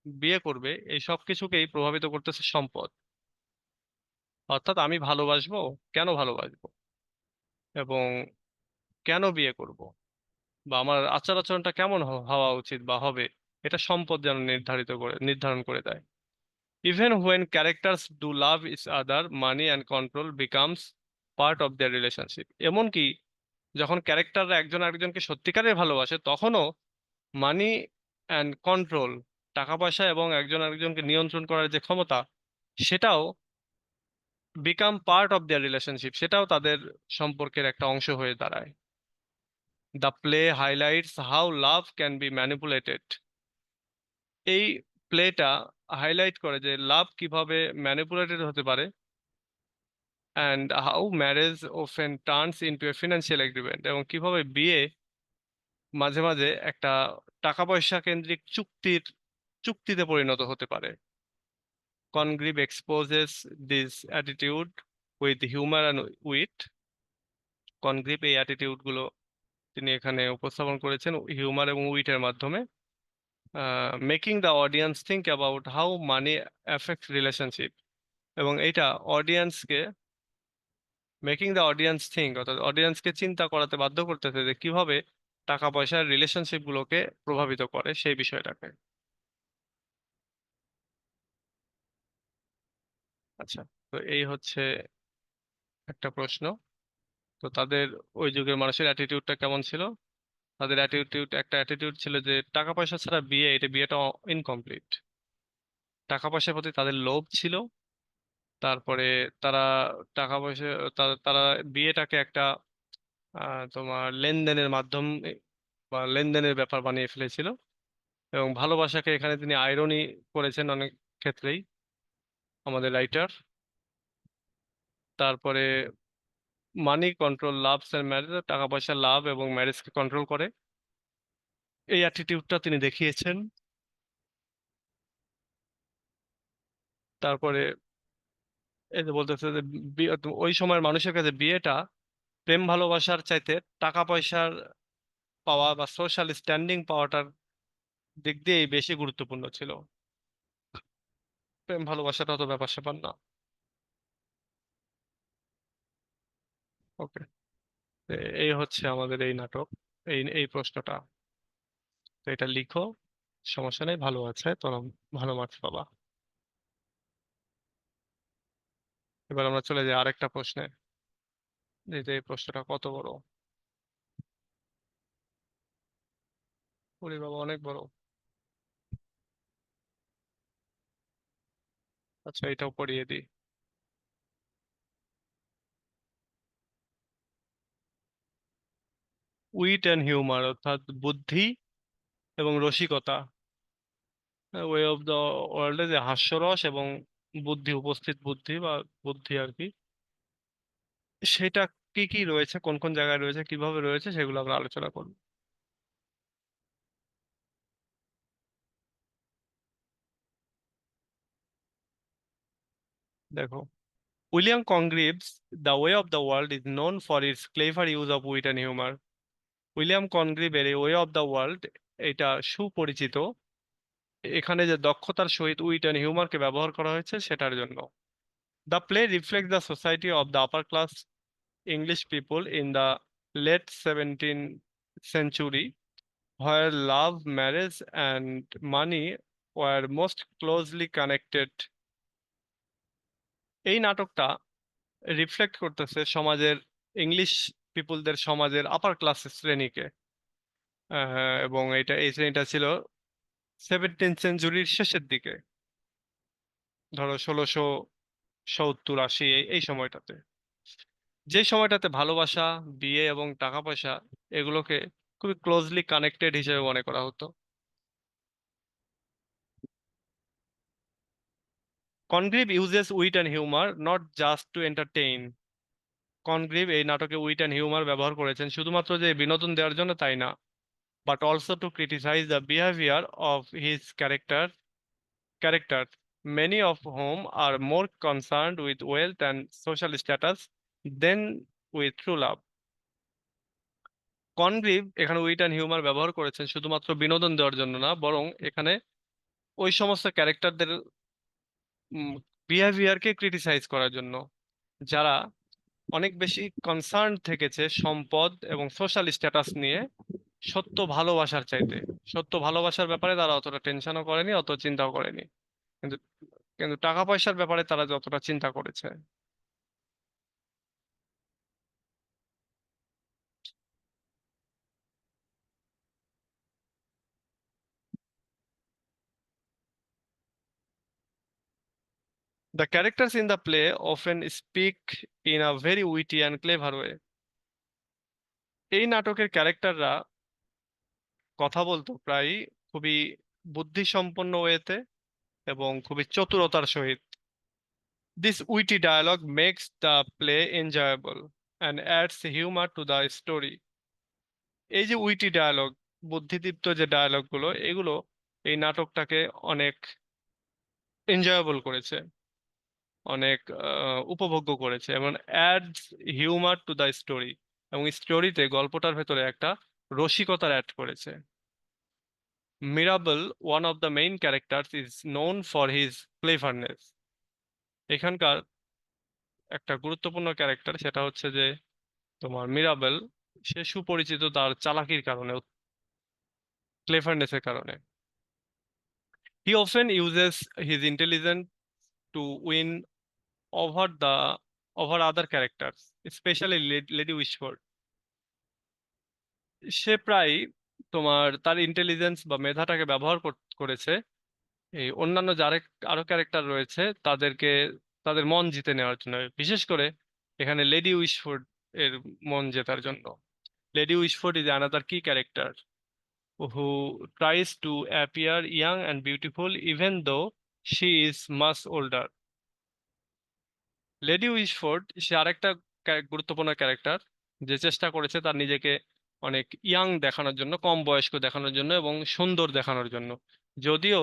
বিয়ে করবে, এই সব কিছুকেই প্রভাবিত করতেছে সম্পদ। অর্থাৎ আমি ভালোবাসবো, কেন ভালোবাসবো, এবং কেন বিয়ে করব, বা আমার আচার আচরণটা কেমন হওয়া উচিত বা হবে, এটা সম্পদ যেন নির্ধারণ করে দেয়। Even when characters do love each other, money and control becomes part of their relationship. এমনকি যখন ক্যারেক্টাররা একজন আরেকজনকে সত্যিকারের ভালোবাসে, তখনও মানি অ্যান্ড কন্ট্রোল, টাকা পয়সা এবং একজন আরেকজনকে নিয়ন্ত্রণ করার যে ক্ষমতা, সেটাও become part of their relationship, সেটাও তাদের সম্পর্কের একটা অংশ হয়ে দাঁড়ায়। The play highlights how love can be manipulated. এই প্লেটা হাইলাইট করে যে লাভ কিভাবে ম্যানিপুলেটেড হতে পারে, and how marriage often turns into a financial agreement, এবং কিভাবে বিয়ে মাঝে মাঝে একটা টাকা পয়সা কেন্দ্রিক চুক্তিতে পরিণত হতে পারে। Congreve exposes this attitude with humour and wit. Congreve এই অ্যাটিটিউড গুলো তিনি এখানে উপস্থাপন করেছেন হিউমার এবং উইটের মাধ্যমে, making the audience think about how money affect relationship. এবং এইটা অডিয়েন্সকে, মেকিং দ্য অডিয়েন্স থিঙ্ক অর্থাৎ অডিয়েন্সকে চিন্তা করাতে বাধ্য করতেছে যে কিভাবে টাকা পয়সার রিলেশনশিপ গুলোকে প্রভাবিত করে সেই বিষয়টাকে। আচ্ছা, তো এই হচ্ছে একটা প্রশ্ন। তো তাদের ওই যুগের মানুষের অ্যাটিটিউডটা কেমন ছিল? তাদের একটা অ্যাটিটিউড ছিল যে টাকা পয়সা ছাড়া বিয়েটা ইনকমপ্লিট। টাকা পয়সার প্রতি তাদের লোভ ছিল। তারপরে তারা টাকা পয়সা, তারা বিয়েটাকে একটা তোমার লেনদেনের মাধ্যম বা লেনদেনের ব্যাপার বানিয়ে ফেলেছিল। এবং ভালোবাসাকে এখানে তিনি আইরনি করেছেন অনেক ক্ষেত্রেই, আমাদের রাইটার। তারপরে মানি কন্ট্রোল লাভস এন্ড ম্যারেজ, টাকা পয়সা লাভ এবং ম্যারেজকে কন্ট্রোল করে, এই অ্যাটিটিউডটা তিনি দেখিয়েছেন। তারপরে এই যে বলতেছে যে ওই সময়ের মানুষের কাছে বিয়েটা প্রেম ভালোবাসার চাইতে টাকা পয়সার পাওয়া বা সোশ্যাল স্ট্যান্ডিং পাওয়াটার দিক দিয়েই বেশি গুরুত্বপূর্ণ ছিল। প্রেম ভালোবাসাটা অত ব্যাপার স্যাপার না। ওকে, এই হচ্ছে আমাদের এই নাটক, এই এই প্রশ্নটা। তো এটা লিখো, সমস্যা নেই, ভালো আছে তোমরা, ভালো মার্কস পাবা। এবার আমরা চলে যাই আরেকটা প্রশ্নে, যে এই প্রশ্নটা কত বড়। ওরে বাবা, অনেক বড়। আচ্ছা, এটাও পড়িয়ে দিই। উইট অ্যান্ড হিউমার অর্থাৎ বুদ্ধি এবং রসিকতা, ওয়ে অফ দ্য ওয়ার্ল্ডে যে হাস্যরস এবং বুদ্ধি, উপস্থিত বুদ্ধি বা বুদ্ধি আর কি, সেটা কি কি রয়েছে, কোন কোন জায়গায় রয়েছে, কিভাবে রয়েছে, সেগুলো আমরা আলোচনা করব। দেখো, William Congreve's The way of the World is known for its clever use of wit and humour. William কনগ্রিভের এই ওয়ে অফ দ্য ওয়ার্ল্ড, এটা সুপরিচিত এখানে যে দক্ষতার সহিত উইট অ্যান্ড হিউমারকে ব্যবহার করা হয়েছে সেটার জন্য। The play reflect the society of the upper class English people in the late 17th century, where love, marriage, and money were most closely connected. এই নাটকটা রিফ্লেক্ট করতেছে সমাজের, ইংলিশ পিপুলদের সমাজের আপার ক্লাস শ্রেণীকে। এবং এই শ্রেণীটা ছিল 17th সেঞ্চুরির শেষের দিকে, ধরো 1670 80 এই সময়টাতে, যে সময়টাতে ভালোবাসা, বিয়ে এবং টাকা পয়সা এগুলোকে খুবই ক্লোজলি কানেক্টেড হিসেবে মনে করা হতো। Congreve uses wheat and humour not just two entertain. Congreve এই নাটকে উইট অ্যান্ড হিউমার ব্যবহার করেছেন শুধুমাত্র যে বিনোদন দেওয়ার জন্য তাই না, but also to criticise the behaviour of his character, many of whom are more concerned with wealth and social status than with true love. Congreve এখানে উইট অ্যান্ড হিউমার ব্যবহার করেছেন শুধুমাত্র বিনোদন দেওয়ার জন্য না, বরং এখানে ওই সমস্ত ক্যারেক্টারদের বিহেভিয়ারকে ক্রিটিসাইজ করার জন্য, যারা অনেক বেশি কনসার্ন থেকেছে সম্পদ এবং সোশ্যাল স্ট্যাটাস নিয়ে, সত্য ভালোবাসার চাইতে। সত্য ভালোবাসার ব্যাপারে তারা অতটা টেনশনও করেনি, অত চিন্তাও করেনি, কিন্তু কিন্তু টাকা পয়সার ব্যাপারে তারা যতটা চিন্তা করেছে। The characters in the play often speak in a very witty and clever way. এই নাটকের ক্যারেক্টাররা কথা বলতো প্রায় খুবই বুদ্ধিসম্পন্ন ওয়েতে এবং খুবই চতুরতার সহিত। This witty dialogue makes the play enjoyable and adds humour to the story. এই যে উইটি ডায়ালগ, বুদ্ধিদীপ্ত যে ডায়ালগ গুলো, এগুলো এই নাটকটাকে অনেক এনজয়েবল করেছে, অনেক উপভোগ্য করেছে এবং adds humour to the story, এবং স্টোরিতে গল্পটার ভেতরে একটা রসিকতার অ্যাড করেছে। Mirabell, one of the main characters, is known for his cleverness. এখানকার একটা গুরুত্বপূর্ণ ক্যারেক্টার সেটা হচ্ছে যে তোমার মিরাবেল, সে সুপরিচিত তার চালাকির কারণে, ক্লেভারনেসের কারণে। He often uses his intelligence to win over the over other characters, specially Lady Wishfort. সে প্রায় তোমার তার ইন্টেলিজেন্স বা মেধাটাকে ব্যবহার করেছে এই অন্যান্য যারা আরো ক্যারেক্টার রয়েছে তাদেরকে, তাদের মন জিতে নেওয়ার জন্য, বিশেষ করে এখানে লেডি উইশফোর্ড এর মন জেতার জন্য। লেডি উইশফোর্ড ইজ অ্যানাদার কি character who tries to appear young and beautiful even though she is much older. Lady Wishfort সে আরেকটা গুরুত্বপূর্ণ ক্যারেক্টার, যে চেষ্টা করেছে তার নিজেকে অনেক ইয়াং দেখানোর জন্য, কম বয়স্ক দেখানোর জন্য এবং সুন্দর দেখানোর জন্য, যদিও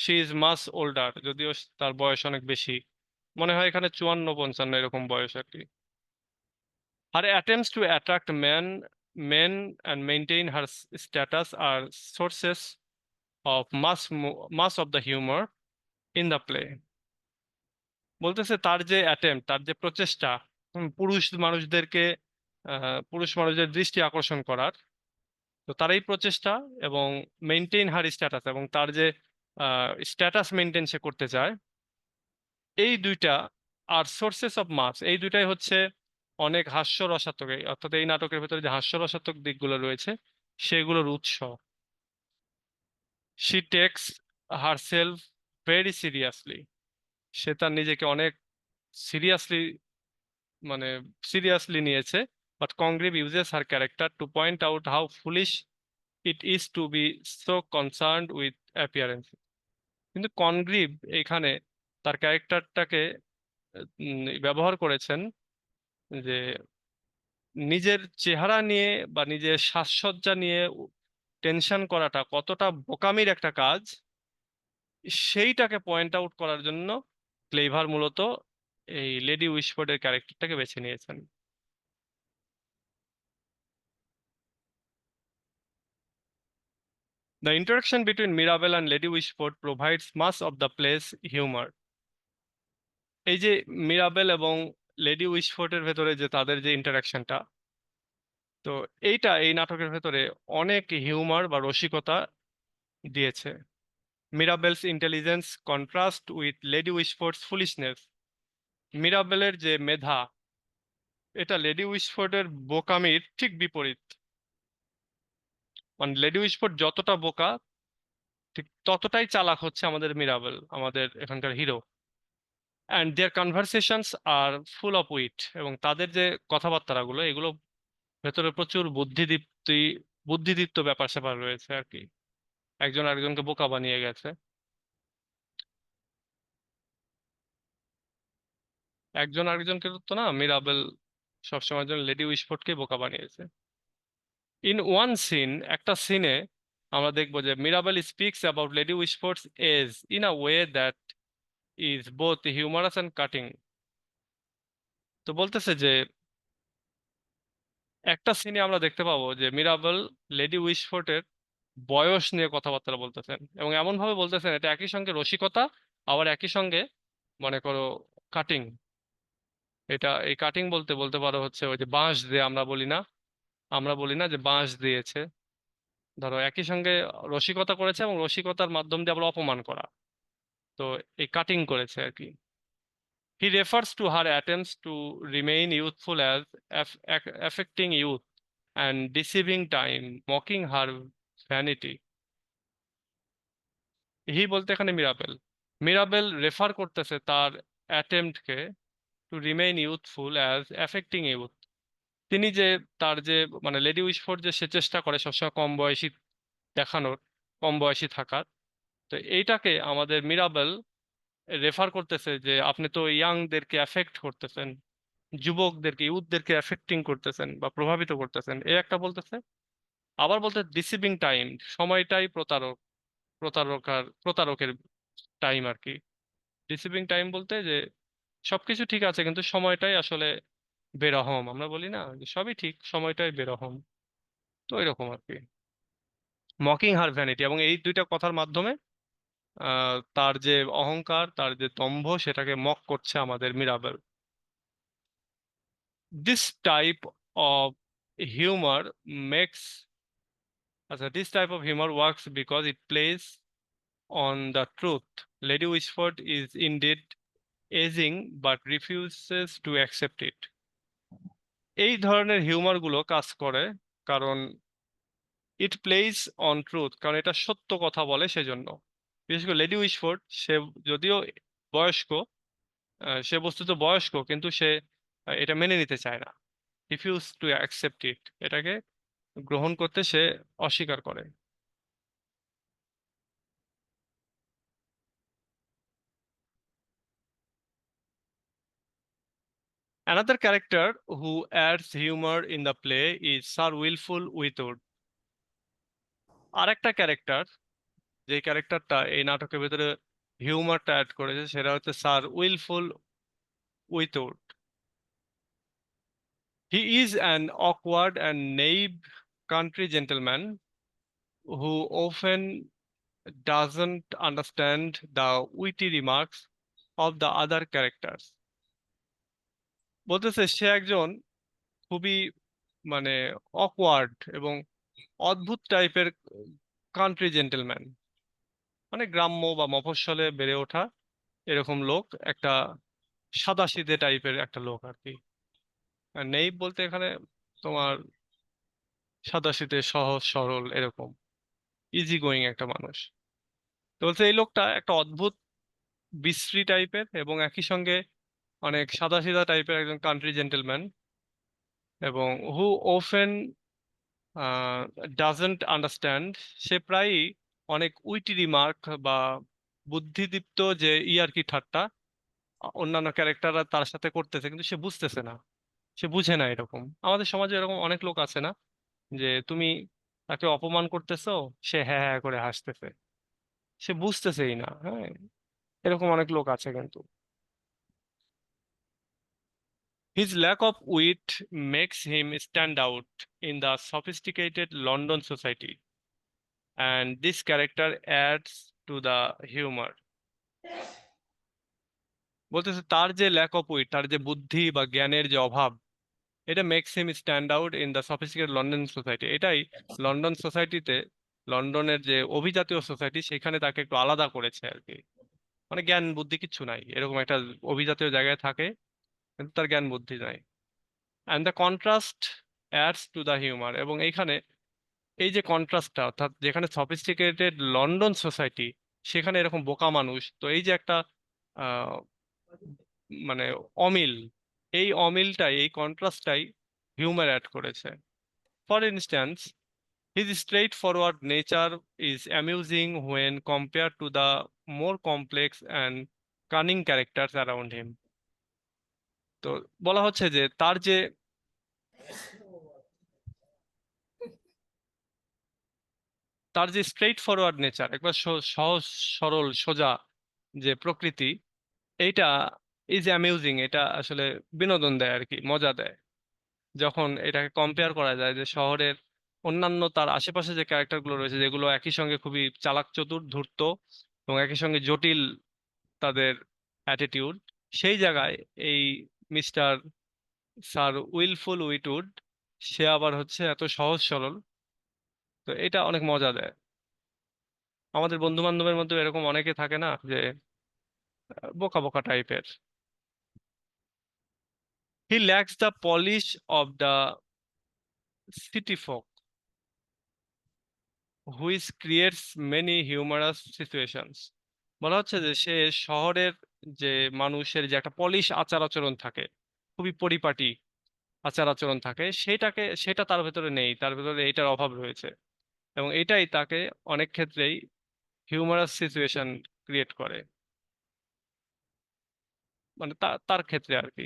শি ইজ মাস ওল্ডার, যদিও তার বয়স অনেক বেশি, মনে হয় এখানে 54-55 এরকম বয়স আর কি। Her attempts to attract men and maintain her status are sources of much of the humor in the play. বলতেছে তার যে অ্যাটেম্প, তার যে প্রচেষ্টা পুরুষ মানুষদের দৃষ্টি আকর্ষণ করার, তো তার এই প্রচেষ্টা এবং মেনটেন হার স্ট্যাটাস, এবং তার যে স্ট্যাটাস মেনটেন সে করতে চায়, এই দুইটা আর সোর্সেস অফ মাস, এই দুইটাই হচ্ছে অনেক হাস্যরসাত্মক, অর্থাৎ এই নাটকের ভেতরে যে হাস্যরসাত্মক দিকগুলো রয়েছে সেগুলোর উৎস। She takes herself very seriously. সে তার নিজেকে অনেক সিরিয়াসলি, মানে সিরিয়াসলি নিয়েছে। But Congreve uses her character to point out how foolish it is to be so concerned with appearance. কিন্তু কনগ্রিভ এখানে তার ক্যারেক্টারটাকে ব্যবহার করেছেন যে নিজের চেহারা নিয়ে বা নিজের সাজসজ্জা নিয়ে টেনশন করাটা কতটা বোকামির একটা কাজ, সেইটাকে পয়েন্ট আউট করার জন্য ক্লেভার মূলত এই লেডি উইশফোর্ডের ক্যারেক্টারটাকে বেছে নিয়েছেন। The interaction between Mirabel and Lady Wishford provides much of the play's humor. এই যে মিরাবেল এবং লেডি উইশফোর্ডের ভেতরে যে তাদের যে ইন্টারাকশনটা, তো এইটা এই নাটকের ভেতরে অনেক হিউমার বা রসিকতা দিয়েছে। Mirabell's intelligence contrast with Lady Wishfort's foolishness. মিরাবেলের যে মেধা, এটা লেডি উইশফোর্ডের বোকামির ঠিক বিপরীত। মানে লেডি উইশফোর্ড যতটা বোকা, ঠিক ততটাই চালাক হচ্ছে আমাদের মিরাবেল, আমাদের এখানকার hero. And their conversations are full of wit, এবং তাদের যে কথাবার্তাগুলো, এগুলো ভেতরে প্রচুর বুদ্ধিদীপ্ত ব্যাপার স্যাপার রয়েছে আর কি, একজন আরেকজনকে বোকা বানিয়ে গেছে। একজন আরেকজনকে তো না, মিরাবেল সবসময় জন্য লেডি উইশফোর্ডকে বোকা বানিয়েছে। ইন ওয়ান সিন, একটা সিনে আমরা দেখবো যে Mirabell speaks about Lady Wishfort's age in a way that is both humorous and cutting. তো বলতেছে যে একটা সিনে আমরা দেখতে পাবো যে মিরাবেল লেডি উইশফোর্ডের বয়স নিয়ে কথাবার্তা বলতেছেন, এবং এমন ভাবে বলতেছেন এটা একই সঙ্গে রসিকতা, আবার একই সঙ্গে মনে করো কাটিং। এটা এই কাটিং বলতে বলতে পারো হচ্ছে ওই যে বাঁশ দিয়ে আমরা বলি না যে বাঁশ দিয়েছে, ধরো একই সঙ্গে রসিকতা করেছে এবং রসিকতার মাধ্যম দিয়ে আবার অপমান করা, তো এই কাটিং করেছে আর কি। He refers to her attempts to remain youthful as affecting youth and deceiving time, mocking her vanity. He বলতে এখানে মিরাবেল, মিরাবেল রেফার করতেছে তার অ্যাটেম্পটকে to remain youthful as affecting youth. তিনি যে তার যে মানে লেডি উইশফোর্ড যে সে চেষ্টা করে সবসময় কম বয়সী দেখানোর, কম বয়সী থাকার, তো এইটাকে আমাদের মিরাবেল রেফার করতেছে যে আপনি তো ইয়াংদেরকে অ্যাফেক্ট করতেছেন, যুবকদেরকে ইউথদেরকে অ্যাফেক্টিং করতেছেন বা প্রভাবিত করতেছেন, এই একটা বলতেছে। আবার বলতে ডিসিভিং টাইম, সময়টাই প্রতারকের টাইম আর কি। ডিসিভিং টাইম বলতে যে সবকিছু ঠিক আছে কিন্তু সময়টাই আসলে বেরহম, আমরা বলি না যে সবই ঠিক সময়টাই বেরহম, তো এরকম আর কি। মকিং হার ভ্যানিটি, এবং এই দুইটা কথার মাধ্যমে তার যে অহংকার, তার যে দম্ভ, সেটাকে মক করছে আমাদের Mirabell. This type of humour makes আচ্ছা this type of humour works because it plays on the truth. Lady Wishfort is indeed ageing but refuses to accept it. এই ধরনের হিউমার গুলো কাজ করে কারণ ইট প্লেস অন ট্রুথ, কারণ এটা সত্য কথা বলে সেজন্য। বিশেষ করে লেডি উইশফোর্ড, সে যদিও বয়স্ক, সে বস্তুত বয়স্ক, কিন্তু সে এটা মেনে নিতে চায় না, রিফিউজ টু অ্যাকসেপ্ট ইট, এটাকে গ্রহণ করতে সে অস্বীকার করে। Another character who adds humor in the play is Sir Wilful Witwoud. আরেকটা ক্যারেক্টার, যে ক্যারেক্টারটা এই নাটকের ভিতরে হিউমারটা অ্যাড করেছে, সেটা হচ্ছে Sir Wilfull Witwoud. He is an awkward and naive country gentleman who often doesn't understand the witty remarks of the other characters. বলতেছে সে একজন খুবই মানে অকওয়ার্ড এবং অদ্ভুত টাইপের কান্ট্রি জেন্টেলম্যান, মানে গ্রাম্য বা মফস্বলে বেড়ে ওঠা এরকম লোক, একটা সাদাসিধে টাইপের একটা লোক আর কি। আর নেই বলতে এখানে তোমার সাদাসিধে সহজ সরল এরকম ইজি গোয়িং একটা মানুষ। তো বলছে এই লোকটা একটা অদ্ভুত বিশ্রী টাইপের এবং একই সঙ্গে অনেক সাদাসিধা টাইপের একজন কান্ট্রি জেন্টেলম্যান, এবং হু ওফেন ডাজন্ট আন্ডারস্ট্যান্ড, সে প্রায়ই অনেক উইটি রিমার্ক বা বুদ্ধিদীপ্ত যে ইয়ার্কি ঠাট্টা অন্যান্য ক্যারেক্টাররা তার সাথে করতেছে কিন্তু সে বুঝতেছে না, সে বুঝে না। এরকম আমাদের সমাজে এরকম অনেক লোক আছে না, যে তুমি তাকে অপমান করতেছো, সে হ্যাঁ হ্যাঁ করে হাসতেছে, সে বুঝতেছেই না। হ্যাঁ, এরকম অনেক লোক আছে কিন্তু। His lack of wit makes him stand out in the sophisticated London society, and this character adds to the humor. বলতেছে তার যে ল্যাক অফ উইট, তার যে বুদ্ধি বা জ্ঞানের যে অভাব, এটা makes him stand out in the sophisticated London society. এটাই লন্ডন সোসাইটিতে, লন্ডনের যে অভিজাতীয় সোসাইটি, সেখানে তাকে একটু আলাদা করেছে আর কি। মানে জ্ঞান বুদ্ধি কিচ্ছু নাই, এরকম একটা অভিজাতীয় জায়গায় থাকে কিন্তু তার জ্ঞান বুদ্ধি নাই। And the contrast ads to the humour, এবং এইখানে এই যে কন্ট্রাস্টটা, অর্থাৎ যেখানে সফিস্টিকেটেড লন্ডন সোসাইটি, সেখানে এরকম বোকা মানুষ, তো এই যে একটা আহ মানে অমিল, এই অমিলটাই, এই কন্ট্রাস্টটাই হিউমার অ্যাড করেছে। For instance, his straight forward nature is amusing when compare to the more complex and cunning characters around him. তো বলা হচ্ছে যে তার যে স্ট্রেইট ফরওয়ার্ড নেচার, একবার সহজ সরল সোজা যে প্রকৃতি, এইটা ইজ অ্যামিউজিং, এটা আসলে বিনোদন দেয় আর কি, মজা দেয়। যখন এটাকে কম্পেয়ার করা যায় যে শহরের অন্যান্য তার আশেপাশে যে ক্যারেক্টার গুলো রয়েছে, যেগুলো একই সঙ্গে খুবই চালাক চতুর ধূর্ত এবং একই সঙ্গে জটিল তাদের অ্যাটিটিউড, সেই জায়গায় এই মিস্টার স্যার উইলফুল উইটউড, সে আবার হচ্ছে এত সহজ সরল। তো এটা অনেক মজা দেয়। আমাদের বন্ধু বান্ধবের মধ্যে এরকম অনেকে থাকে না, যে বোকা বোকা টাইপের। He lacks the polish of the city folk, which creates many humorous situations. বলা হচ্ছে যে সে শহরের যে মানুষের যে একটা পলিশ আচার আচরণ থাকে, খুবই পরিপাটি আচার আচরণ থাকে, সেটা তার ভেতরে নেই, তার ভেতরে এইটার অভাব রয়েছে। এবং এটাই তাকে অনেক ক্ষেত্রেই হিউমারাস সিচুয়েশন ক্রিয়েট করে, মানে তার ক্ষেত্রে আর কি।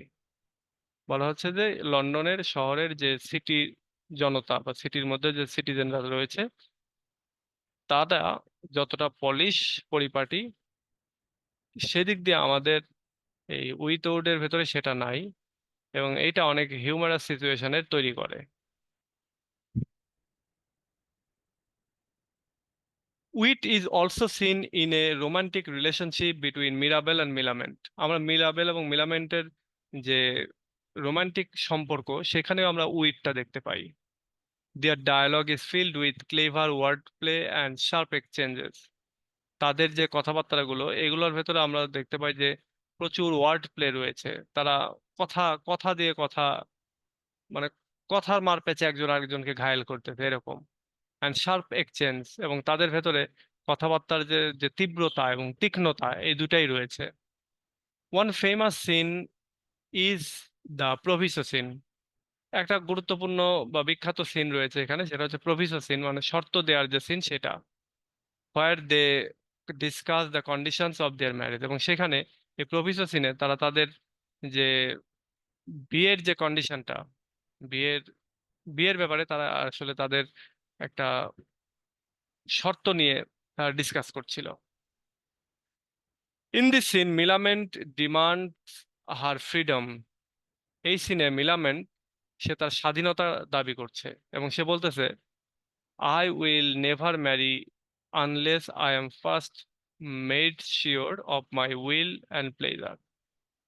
বলা হচ্ছে যে লন্ডনের শহরের যে সিটি জনতা বা সিটির মধ্যে যে সিটিজেনরা রয়েছে, তারা যতটা পলিশ পরিপাটি, সেদিক দিয়ে আমাদের এই উইথউডের ভেতরে সেটা নাই, এবং এইটা অনেক হিউমারাস সিচুয়েশনের তৈরি করে। Wit is also seen in a romantic relationship between Mirabell and Millamant. আমরা মিরাবেল এবং মিলামেন্টের যে রোমান্টিক সম্পর্ক, সেখানেও আমরা উইটটা দেখতে পাই। Their dialogue is filled with clever word play and sharp exchanges. তাদের যে কথাবার্তাগুলো, এগুলোর ভেতরে আমরা দেখতে পাই যে প্রচুর ওয়ার্ড প্লে রয়েছে। তারা কথা কথা দিয়ে কথা, মানে কথার মারপ্যাচে একজন আরেকজনকে ঘায়েল করতেছে এরকম। অ্যান্ড শার্প এক্সচেঞ্জ, এবং তাদের ভেতরে কথাবার্তার যে যে তীব্রতা এবং তীক্ষ্ণতা, এই দুটাই রয়েছে। One famous scene is the proviso scene. একটা গুরুত্বপূর্ণ বা বিখ্যাত সিন রয়েছে এখানে, সেটা হচ্ছে প্রভিসো সিন, মানে শর্ত দেওয়ার যে সিন সেটা। Where they discuss the conditions of their marriage, এবং সেখানে এই প্রভিসো সিনে তারা তাদের যে বিয়ের যে কন্ডিশনটা, বিয়ের বিয়ের ব্যাপারে তারা আসলে তাদের একটা শর্ত নিয়ে ডিসকাস করছিল। In this scene Millamant demand her freedom. এই সিনে মিলামেন্ট সে তার স্বাধীনতা দাবি করছে, এবং সে বলতেছে, I will never marry unless I am first made sure of my will and pleasure.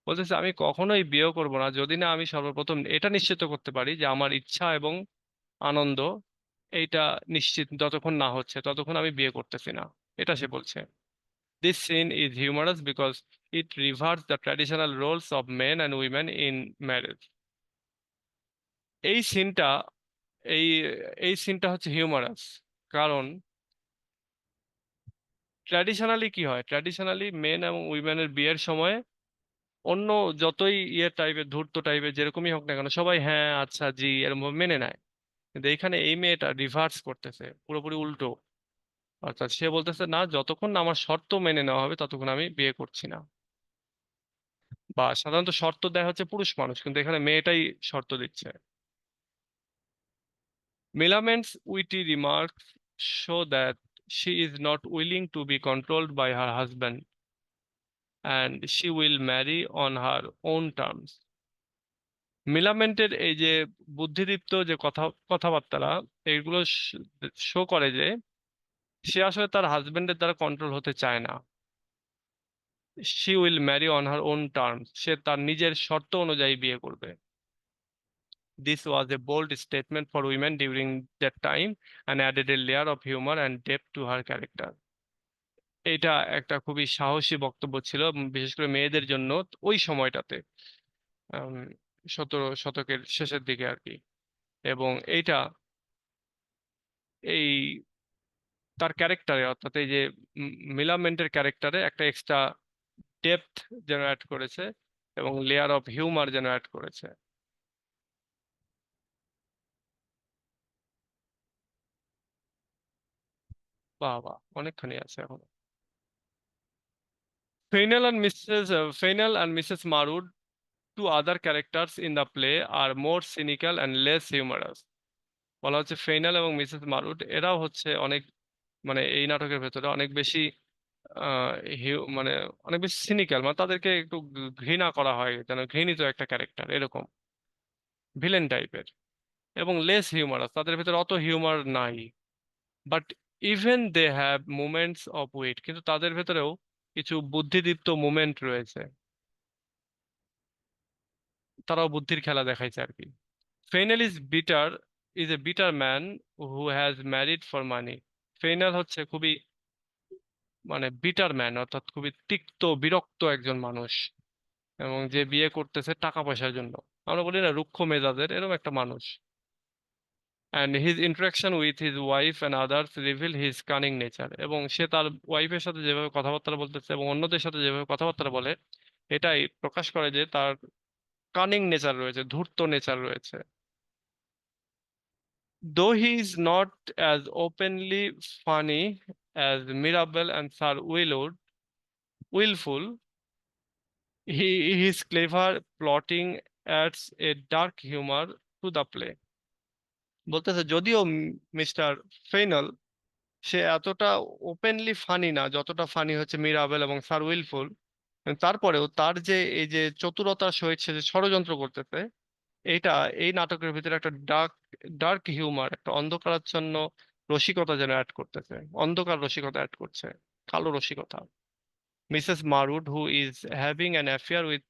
বলতেছে আমি কখনোই বিয়ে করব না যদি না আমি সর্বপ্রথম এটা নিশ্চিত করতে পারি যে আমার ইচ্ছা এবং আনন্দ এইটা নিশ্চিত যতক্ষণ না হচ্ছে ততক্ষণ আমি বিয়ে করতেছি না। এটা সে বলছে। This scene is humorous because it reverses the traditional roles of men and women in marriage. এই সিনটা এই এই সিনটা হচ্ছে হিউমারাস, কারণ ট্র্যাডিশনালি কি হয়, ট্র্যাডিশনালি মেন এবং উইমেনের বিয়ের সময় অন্য যতই ইয়ে টাইপের ধূর্ত টাইপের যেরকমই হোক না কেন, সবাই হ্যাঁ আচ্ছা জি এরকম ভাবে মেনে নেয়। কিন্তু এইখানে এই মেয়েটা রিভার্স করতেছে, পুরোপুরি উল্টো। অর্থাৎ সে বলতেছে না, যতক্ষণ না আমার শর্ত মেনে নেওয়া হবে ততক্ষণ আমি বিয়ে করছি না। বা সাধারণত শর্ত দেয় হচ্ছে পুরুষ মানুষ, কিন্তু এখানে মেয়েটাই শর্ত দিচ্ছে। Milament's witty remarks show that she is not willing to be controlled by her husband and she will marry on her own terms. মিলামেন্টের এই যে বুদ্ধিদীপ্ত যে কথাবার্তারা, এগুলো শো করে যে সে আসলে তার হাজবেন্ডের দ্বারা কন্ট্রোল হতে চায় না। She will marry on her own terms, সে তার নিজের শর্ত অনুযায়ী বিয়ে করবে। This was a bold statement for women during that time and added a layer of humor and depth to her character. এটা একটা খুবই সাহসী বক্তব্য ছিল, বিশেষ করে মেয়েদের জন্য ওই সময়টাতে, 17 শতকের শেষের দিকে আর কি। এবং এইটা এই তার ক্যারেক্টারে, অর্থাৎ এই যে মিলামেন্টের ক্যারেক্টারে একটা এক্সট্রা ডেপথ যেন অ্যাড করেছে, এবং লেয়ার অফ হিউমার যেন অ্যাড করেছে। বাহ বাহ, অনেকখানি আছে এখন। Fainal and Mrs. Marwood, two other characters in the play, are more cynical and less humorous. বলা হচ্ছে ফেইনাল এবং মিসেস মারুট এরাও হচ্ছে অনেক, মানে এই নাটকের ভেতরে অনেক বেশি আহ মানে অনেক বেশি সিনিক্যাল, মানে তাদেরকে একটু ঘৃণা করা হয়, যেন ঘৃণিত একটা ক্যারেক্টার এরকম, ভিলেন টাইপের। এবং লেস হিউমারাস, তাদের ভেতরে অত হিউমার নাই। But even they have moments of wit, কিন্তু তাদের ভেতরেও কিছু বুদ্ধিদীপ্ত মুমেন্ট রয়েছে, তারাও বুদ্ধির খেলা দেখাইছে আর কি। Fainall is a bitter man who has married for money. Fainall হচ্ছে খুবই, মানে বিটার ম্যান, অর্থাৎ খুবই তিক্ত বিরক্ত একজন মানুষ, এবং যে বিয়ে করতেছে টাকা পয়সার জন্য। আমরা বলি না রুক্ষ মেজাজের, এরকম একটা মানুষ। and his interaction with his wife and others reveal his cunning nature, এবং সে তার ওয়াইফের সাথে যেভাবে কথাবার্তা বলতেছে এবং অন্যদের সাথে যেভাবে কথাবার্তা বলে এটাই প্রকাশ করে যে তার কানিং নেচার রয়েছে, ধূর্ত নেচার রয়েছে। Though he is not as openly funny as Mirabelle and Sir Willful, his clever plotting adds a dark humor to the play. বলতেছে যদিও মিস্টার ফেইনাল সে এতটা ওপেনলি ফানি না যতটা ফানি হচ্ছে মিরাবেল এবং স্যার উইলফুল, তারপরেও তার যে এই যে চতুরতার সহিত সে যে ষড়যন্ত্র করতেছে, এইটা এই নাটকের ভিতরে একটা ডার্ক ডার্ক হিউমার, একটা অন্ধকারাচ্ছন্ন রসিকতা যেন অ্যাড করতেছে, অন্ধকার রসিকতা অ্যাড করছে, কালো রসিকতা। Mrs Marwood, who is having an affair with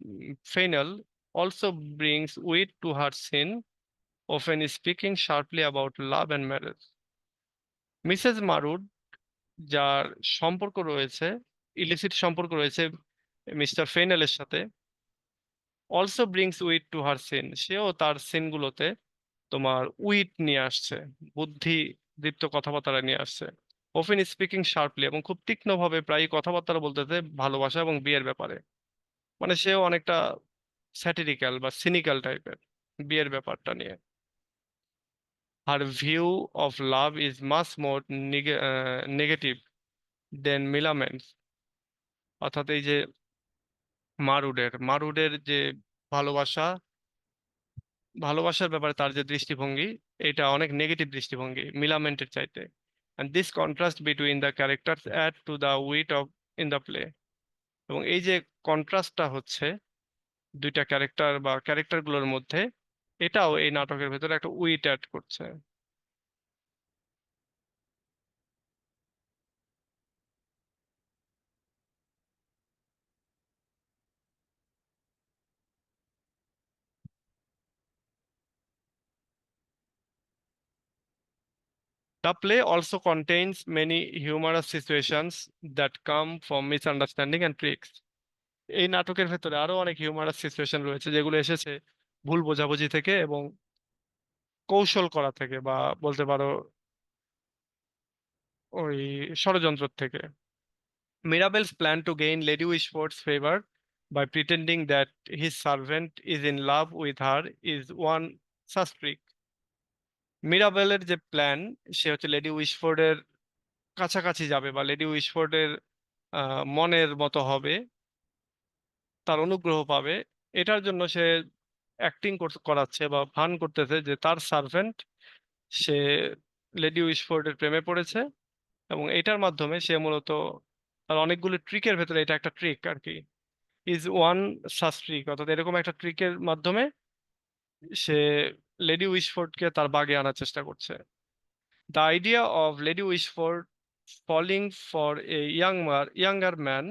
Fainall, also brings wit to her scene, often speaking sharply about love and marriage. Mrs Marwood, যার সম্পর্ক রয়েছে, ইলিসিট সম্পর্ক রয়েছে মিস্টার ফেনেলের সাথে, also brings wit to her scene, সেও তার সিনগুলোতে তোমার উইট নিয়ে আসছে, বুদ্ধি দীপ্ত কথাবার্তা নিয়ে আসছে। ওফেন স্পিকিং শার্পলি, এবং খুব তীক্ষ্ণভাবে প্রায় কথাবার্তা বলতেছে ভালোবাসা এবং বিয়ের ব্যাপারে। মানে সেও অনেকটা স্যাটিরিক্যাল বা সিনিক্যাল টাইপের বিয়ের ব্যাপারটা নিয়ে। Her view of love is much more negative than Millamant's. অর্থাৎ এই যে মারুডের যে ভালোবাসা, ভালোবাসার ব্যাপারে তার যে দৃষ্টিভঙ্গি, এটা অনেক নেগেটিভ দৃষ্টিভঙ্গি মিলামেন্টের চাইতে। and this contrast between the characters add to the weight of in the play, এবং এই যে কন্ট্রাস্টটা হচ্ছে দুইটা ক্যারেক্টার বা ক্যারেক্টার গুলোর মধ্যে, এটাও এই নাটকের ভেতরে একটা উইট অ্যাড করছে। The play also contains many humorous situations that come from misunderstanding and tricks. এই নাটকের ভেতরে আরো অনেক হিউমারাস সিচুয়েশন রয়েছে যেগুলো এসেছে ভুল বোঝাবুঝি থেকে এবং কৌশল করা থেকে, বা বলতে পারো ওই ষড়যন্ত্র থেকে। Mirabel's plan to gain Lady Wishford's favor by pretending that his servant is in love with her is one such trick. মিরাবেলের যে প্ল্যান, সে হচ্ছে লেডি উইশফোর্ডের কাছাকাছি যাবে বা লেডি উইশফোর্ডের মনের মতো হবে, তার অনুগ্রহ পাবে, এটার জন্য সে অ্যাক্টিং করাচ্ছে বা ভান করতেছে যে তার সার্ভেন্ট সে লেডি উইশফোর্ডের প্রেমে পড়েছে, এবং এটার মাধ্যমে সে মূলত তার অনেকগুলো ট্রিকের ভেতরে এটা একটা ট্রিক আর কি, ইজ ওয়ান সাচ ট্রিক, অর্থাৎ এরকম একটা ট্রিকের মাধ্যমে সে লেডি উইশফোর্ডকে তার বাগে আনার চেষ্টা করছে। The idea of Lady Wishfort falling for a younger man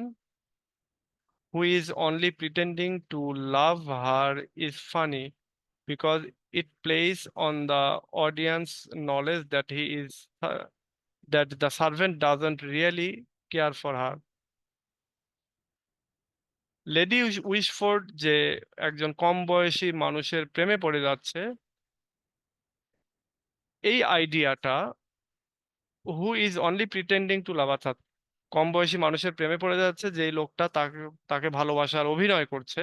who is only pretending to love her is funny because it plays on the audience knowledge that he is that the servant doesn't really care for her. Lady Wishfort যে একজন কম বয়সী মানুষের প্রেমে পড়ে যাচ্ছে, এই আইডিয়াটা, who is only pretending to love, অর্থাৎ কম বয়সী মানুষের প্রেমে পড়ে যাচ্ছে যে লোকটা তাকে তাকে ভালোবাসার অভিনয় করছে,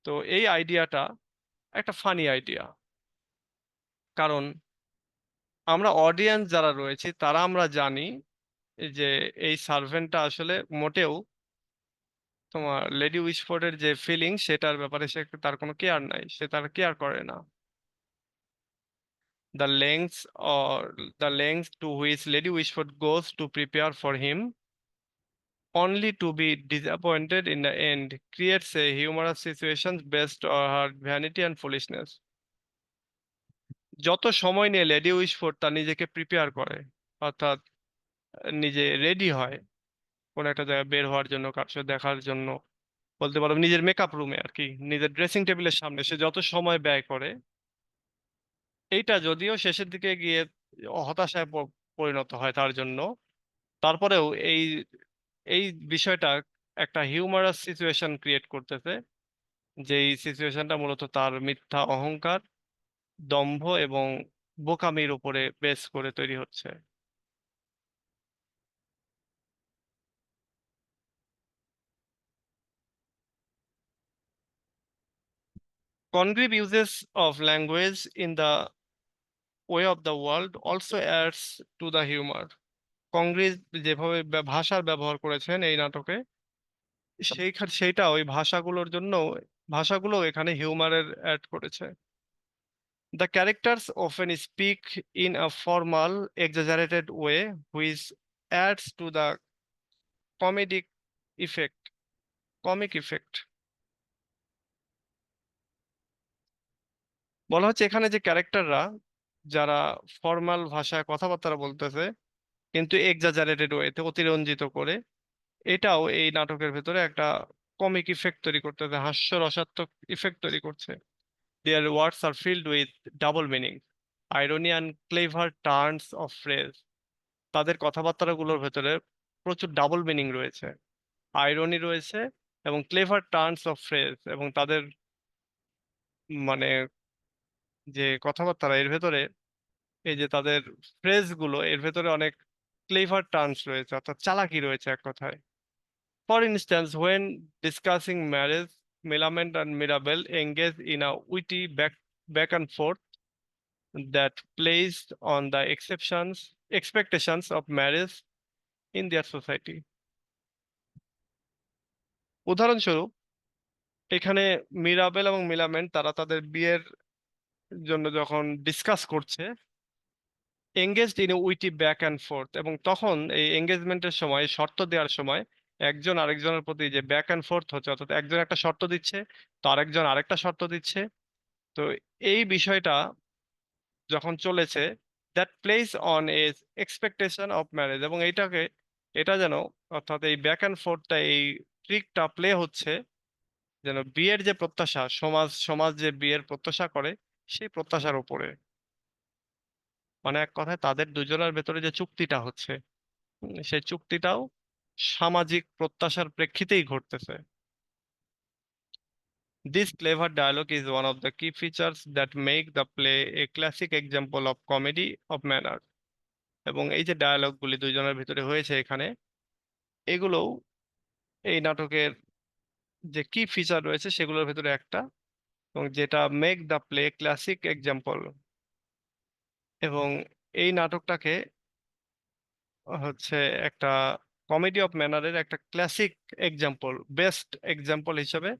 তো এই আইডিয়াটা একটা ফানি আইডিয়া। কারণ আমরা অডিয়েন্স যারা রয়েছি তারা আমরা জানি যে এই সার্ভেন্টটা আসলে মোটেও তোমার লেডি উইশফোর্ডের যে ফিলিং সেটার ব্যাপারে সে তার কোনো কেয়ার নাই, সে তার কেয়ার করে না। the lengths or the length to which Lady Wishford goes to prepare for him, only to be disappointed in the end, creates a humorous situation based on her vanity and foolishness. যত সময় নিয়ে lady Wishfort তার নিজেকে prepare করে, অর্থাৎ নিজে ready হয় কোন একটা জায়গায় বের হওয়ার জন্য, কার সাথে দেখার জন্য, বলতে পারো নিজের মেকআপ রুমে আর কি, নিজের ড্রেসিং টেবিলের সামনে সে যত সময় ব্যয় করে, এইটা যদিও শেষের দিকে গিয়ে হতাশায় পরিণত হয় তার জন্য, তারপরেও এই এই বিষয়টা একটা হিউমারাস সিচুয়েশন ক্রিয়েট করতেছে, যেই সিচুয়েশনটা মূলত তার মিথ্যা অহংকার, দম্ভ এবং বোকামির উপরে বেস করে তৈরি হচ্ছে। Congreve uses of language in the way of the world also adds to the humor. Congress যেভাবে ভাষার ব্যবহার করেছেন এই নাটকে, সেইটা ওই ভাষাগুলোর জন্য, ভাষাগুলো এখানে হিউমারের অ্যাড করেছে। The characters often speak in a formal, exaggerated way, which adds to the comedic effect, comic effect. বলা হচ্ছে এখানে যে ক্যারেক্টাররা, যারা ফর্মাল ভাষায় কথাবার্তা বলতেছে কিন্তু এক্সাজারেটেড ওয়েতে, অতিরঞ্জিত করে, এটাও এই নাটকের ভেতরে একটা কমিক ইফেক্ট তৈরি করতেছে, হাস্যরসাত্মক ইফেক্ট তৈরি করছে। Their words are filled with double meaning, irony and clever turns of phrase. তাদের কথাবার্তাগুলোর ভেতরে প্রচুর ডাবল মিনিং রয়েছে, আইরনি রয়েছে, এবং ক্লেভার টার্নস অফ ফ্রেজ, এবং তাদের মানে যে কথাবার্তা এর ভেতরে, এই যে তাদের ফ্রেজ গুলো, এর ভেতরে অনেক ক্লেভার টার্নস রয়েছে, অর্থাৎ চালাকি রয়েছে এক কথায়। For instance, when discussing marriage, Millamant and Mirabel engage in a witty back and forth that plays on the expectations of marriage in their society. উদাহরণস্বরূপ, এখানে মিরাবেল এবং মিলামেন্ট তারা তাদের বিয়ের জন্য যখন ডিসকাস করছে, engaged in witty back and fourth, এবং তখন এই এঙ্গেজমেন্টের সময়, শর্ত দেওয়ার সময়, একজন আরেকজনের প্রতি যে ব্যাক অ্যান্ড ফোর্থ হচ্ছে, অর্থাৎ একজন একটা শর্ত দিচ্ছে তো আরেকজন আরেকটা শর্ত দিচ্ছে, তো এই বিষয়টা যখন চলেছে, that place on a expectation of marriage, এবং এটা যেন, অর্থাৎ এই ব্যাক অ্যান্ড ফোর্থটা, এই ট্রিকটা প্লে হচ্ছে যেন বিয়ের যে প্রত্যাশা, সমাজ সমাজ যে বিয়ের প্রত্যাশা করে, সেই প্রত্যাশার উপরে, মানে এক কথায় তাদের দুজনের ভেতরে যে চুক্তিটা হচ্ছে, সেই চুক্তিটাও সামাজিক প্রত্যাশার প্রেক্ষিতেই ঘটতেছে। This clever dialogue is one of the key features that make the play a classic example of comedy of manner. এবং এই যে ডায়ালগ গুলি দুইজনের ভিতরে হয়েছে এখানে, এগুলোও এই নাটকের যে কি ফিচার রয়েছে সেগুলোর ভিতরে একটা, এবং যেটা make the play classic example, এবং এই নাটকটাকে হচ্ছে একটা কমেডি অফ ম্যানারের একটা ক্লাসিক এক্সাম্পল, বেস্ট এক্সাম্পল হিসেবে,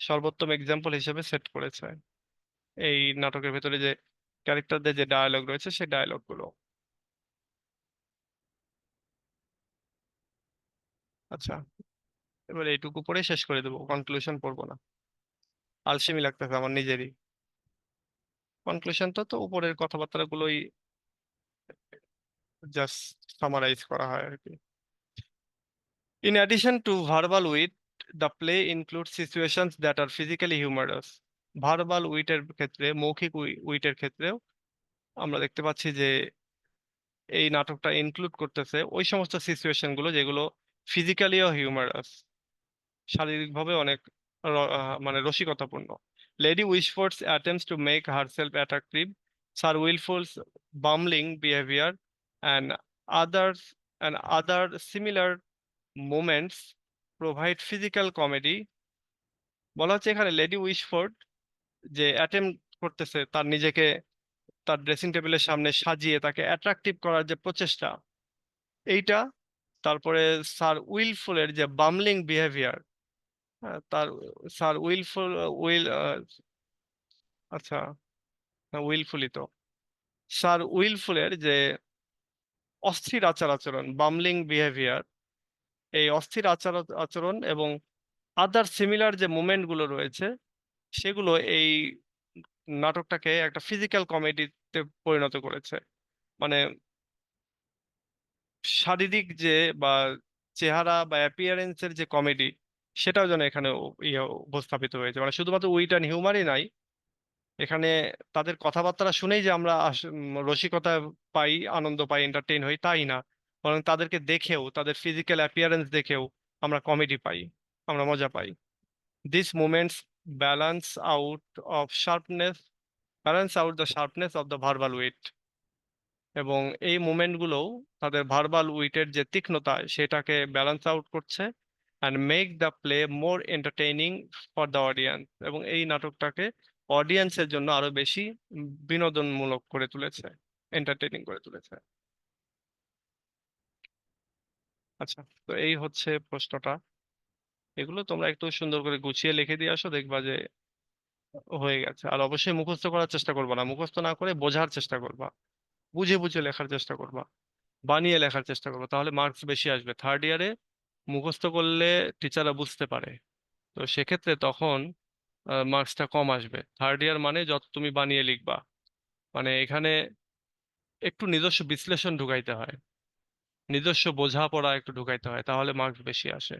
সর্বোত্তম এক্সাম্পল হিসেবে সেট করেছে এই নাটকের ভেতরে যে ক্যারেক্টারদের যে ডায়ালগ রয়েছে সেই ডায়ালগ গুলো। আচ্ছা, এবার এইটুকু পরে শেষ করে দেবো, কনক্লুশন পড়বো না, আলসেমি লাগতেছে আমার নিজেরই। কনক্লুশনটা তো উপরের কথাবার্তা গুলোই জাস্ট সামারাইজ করা হয় আর কি। In addition to verbal wit, the play includes situations that are physically humorous. Verbal উইটের ক্ষেত্রে, মৌখিক উইটের ক্ষেত্রেও আমরা দেখতে পাচ্ছি যে এই নাটকটা ইনক্লুড করতেছে ওই সমস্ত সিচুয়েশন গুলো যেগুলো ফিজিক্যালিও হিউমারাস, শারীরিকভাবে অনেক মানে রসিকতাপূর্ণ। Lady Wishfort's attempts to make herself attractive, Sir Wilfull's bumbling behaviour, and others and other similar moments provide physical comedy. বলা হচ্ছে এখানে লেডি উইশফোর্ড যে অ্যাটেম্প করতেছে তার নিজেকে তার ড্রেসিং টেবিলের সামনে সাজিয়ে তাকে অ্যাট্রাকটিভ করার যে প্রচেষ্টা, এইটা, তারপরে স্যার উইলফুলের যে বামলিং বিহেভিয়ার, তার স্যার উইলফুল, উইল আচ্ছা, উইলফুলই তো, স্যার উইলফুলের যে অস্থির আচার আচরণ, বামলিং বিহেভিয়ার, এই অস্থির আচার আচরণ এবং আদার সিমিলার যে মুভমেন্ট গুলো রয়েছে, সেগুলো এই নাটকটাকে একটা ফিজিক্যাল কমেডিতে পরিণত করেছে। মানে শারীরিক যে বা চেহারা বা অ্যাপিয়ারেন্সের যে কমেডি, সেটাও যেন এখানে উপস্থাপিত হয়েছে। মানে শুধুমাত্র উইট অ্যান্ড হিউমারই নাই এখানে, তাদের কথাবার্তা শুনেই যে আমরা রসিকতা পাই, আনন্দ পাই, এন্টারটেইন হই, তাই না, বরং তাদেরকে দেখেও, তাদের ফিজিক্যাল অ্যাপিয়ারেন্স দেখেও আমরা কমেডি পাই, আমরা মজা পাই। This moments balance out of sharpness balance out the sharpness of the verbal wit. এবং এই মুভমেন্টগুলোও তাদের ভার্বাল উইটের যে তীক্ষ্ণতা সেটাকে ব্যালেন্স আউট করছে, and make the play more entertaining for the audience. এবং এই নাটকটাকে অডিয়েন্সের জন্য আরো বেশি বিনোদনমূলক করে তুলেছে, এন্টারটেইনিং করে তুলেছে। আচ্ছা, তো এই হচ্ছে প্রশ্নটা। এগুলো তোমরা একটু সুন্দর করে গুছিয়ে লিখে দিয়ে আসো, দেখবা যে হয়ে গেছে। আর অবশ্যই মুখস্থ করার চেষ্টা করবা না, মুখস্থ না করে বোঝার চেষ্টা করবা, বুঝে বুঝে লেখার চেষ্টা করবা, বানিয়ে লেখার চেষ্টা করবা, তাহলে মার্কস বেশি আসবে। থার্ড ইয়ারে মুখস্থ করলে টিচাররা বুঝতে পারে, তো সেক্ষেত্রে তখন মার্কসটা কম আসবে। থার্ড ইয়ার মানে যত তুমি বানিয়ে লিখবা, মানে এখানে একটু নিজস্ব বিশ্লেষণ ঢুকাইতে হয়, নিজস্ব বোঝাপড়া একটু ঢুকাইতে হয়, তাহলে মার্কস বেশি আসে।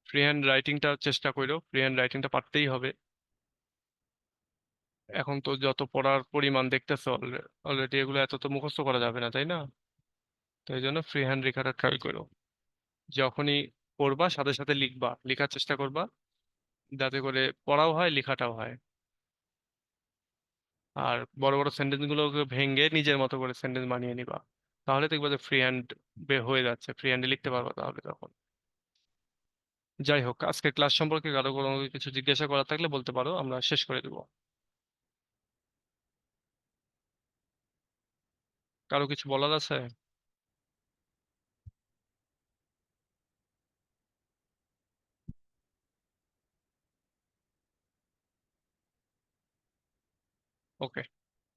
ফ্রি হ্যান্ড রাইটিংটা চেষ্টা করো, ফ্রি হ্যান্ড রাইটিংটা পারতেই হবে। এখন তো যত পড়ার পরিমাণ দেখতেছো অলরেডি, এগুলো এত তো মুখস্থ করা যাবে না, তাই না? তো এই জন্য ফ্রি হ্যান্ড লেখাটা ট্রাই করো। যখনই পড়বা সাথে সাথে লিখবা, লেখার চেষ্টা করবা, যাতে করে পড়াও হয় লেখাটাও হয়। আর বড় বড় সেন্টেন্স গুলোকে ভেঙে নিজের মতো করে সেন্টেন্স বানিয়ে নিবা, তাহলে দেখবা যে ফ্রি হ্যান্ড হয়ে যাচ্ছে, ফ্রি হ্যান্ডে লিখতে পারবা তাহলে তখন। যাই হোক, আজকে ক্লাস সম্পর্কে কারো কোনো কিছু জিজ্ঞাসা করার থাকলে বলতে পারো, আমরা শেষ করে দেবো। কারো কিছু বলার আছে? ওকে,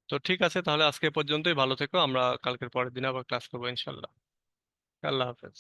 তো ঠিক আছে, তাহলে আজকে এ পর্যন্তই। ভালো থেকো, আমরা কালকের পরের দিন আবার ক্লাস করবো ইনশাল্লাহ। আল্লাহ হাফেজ।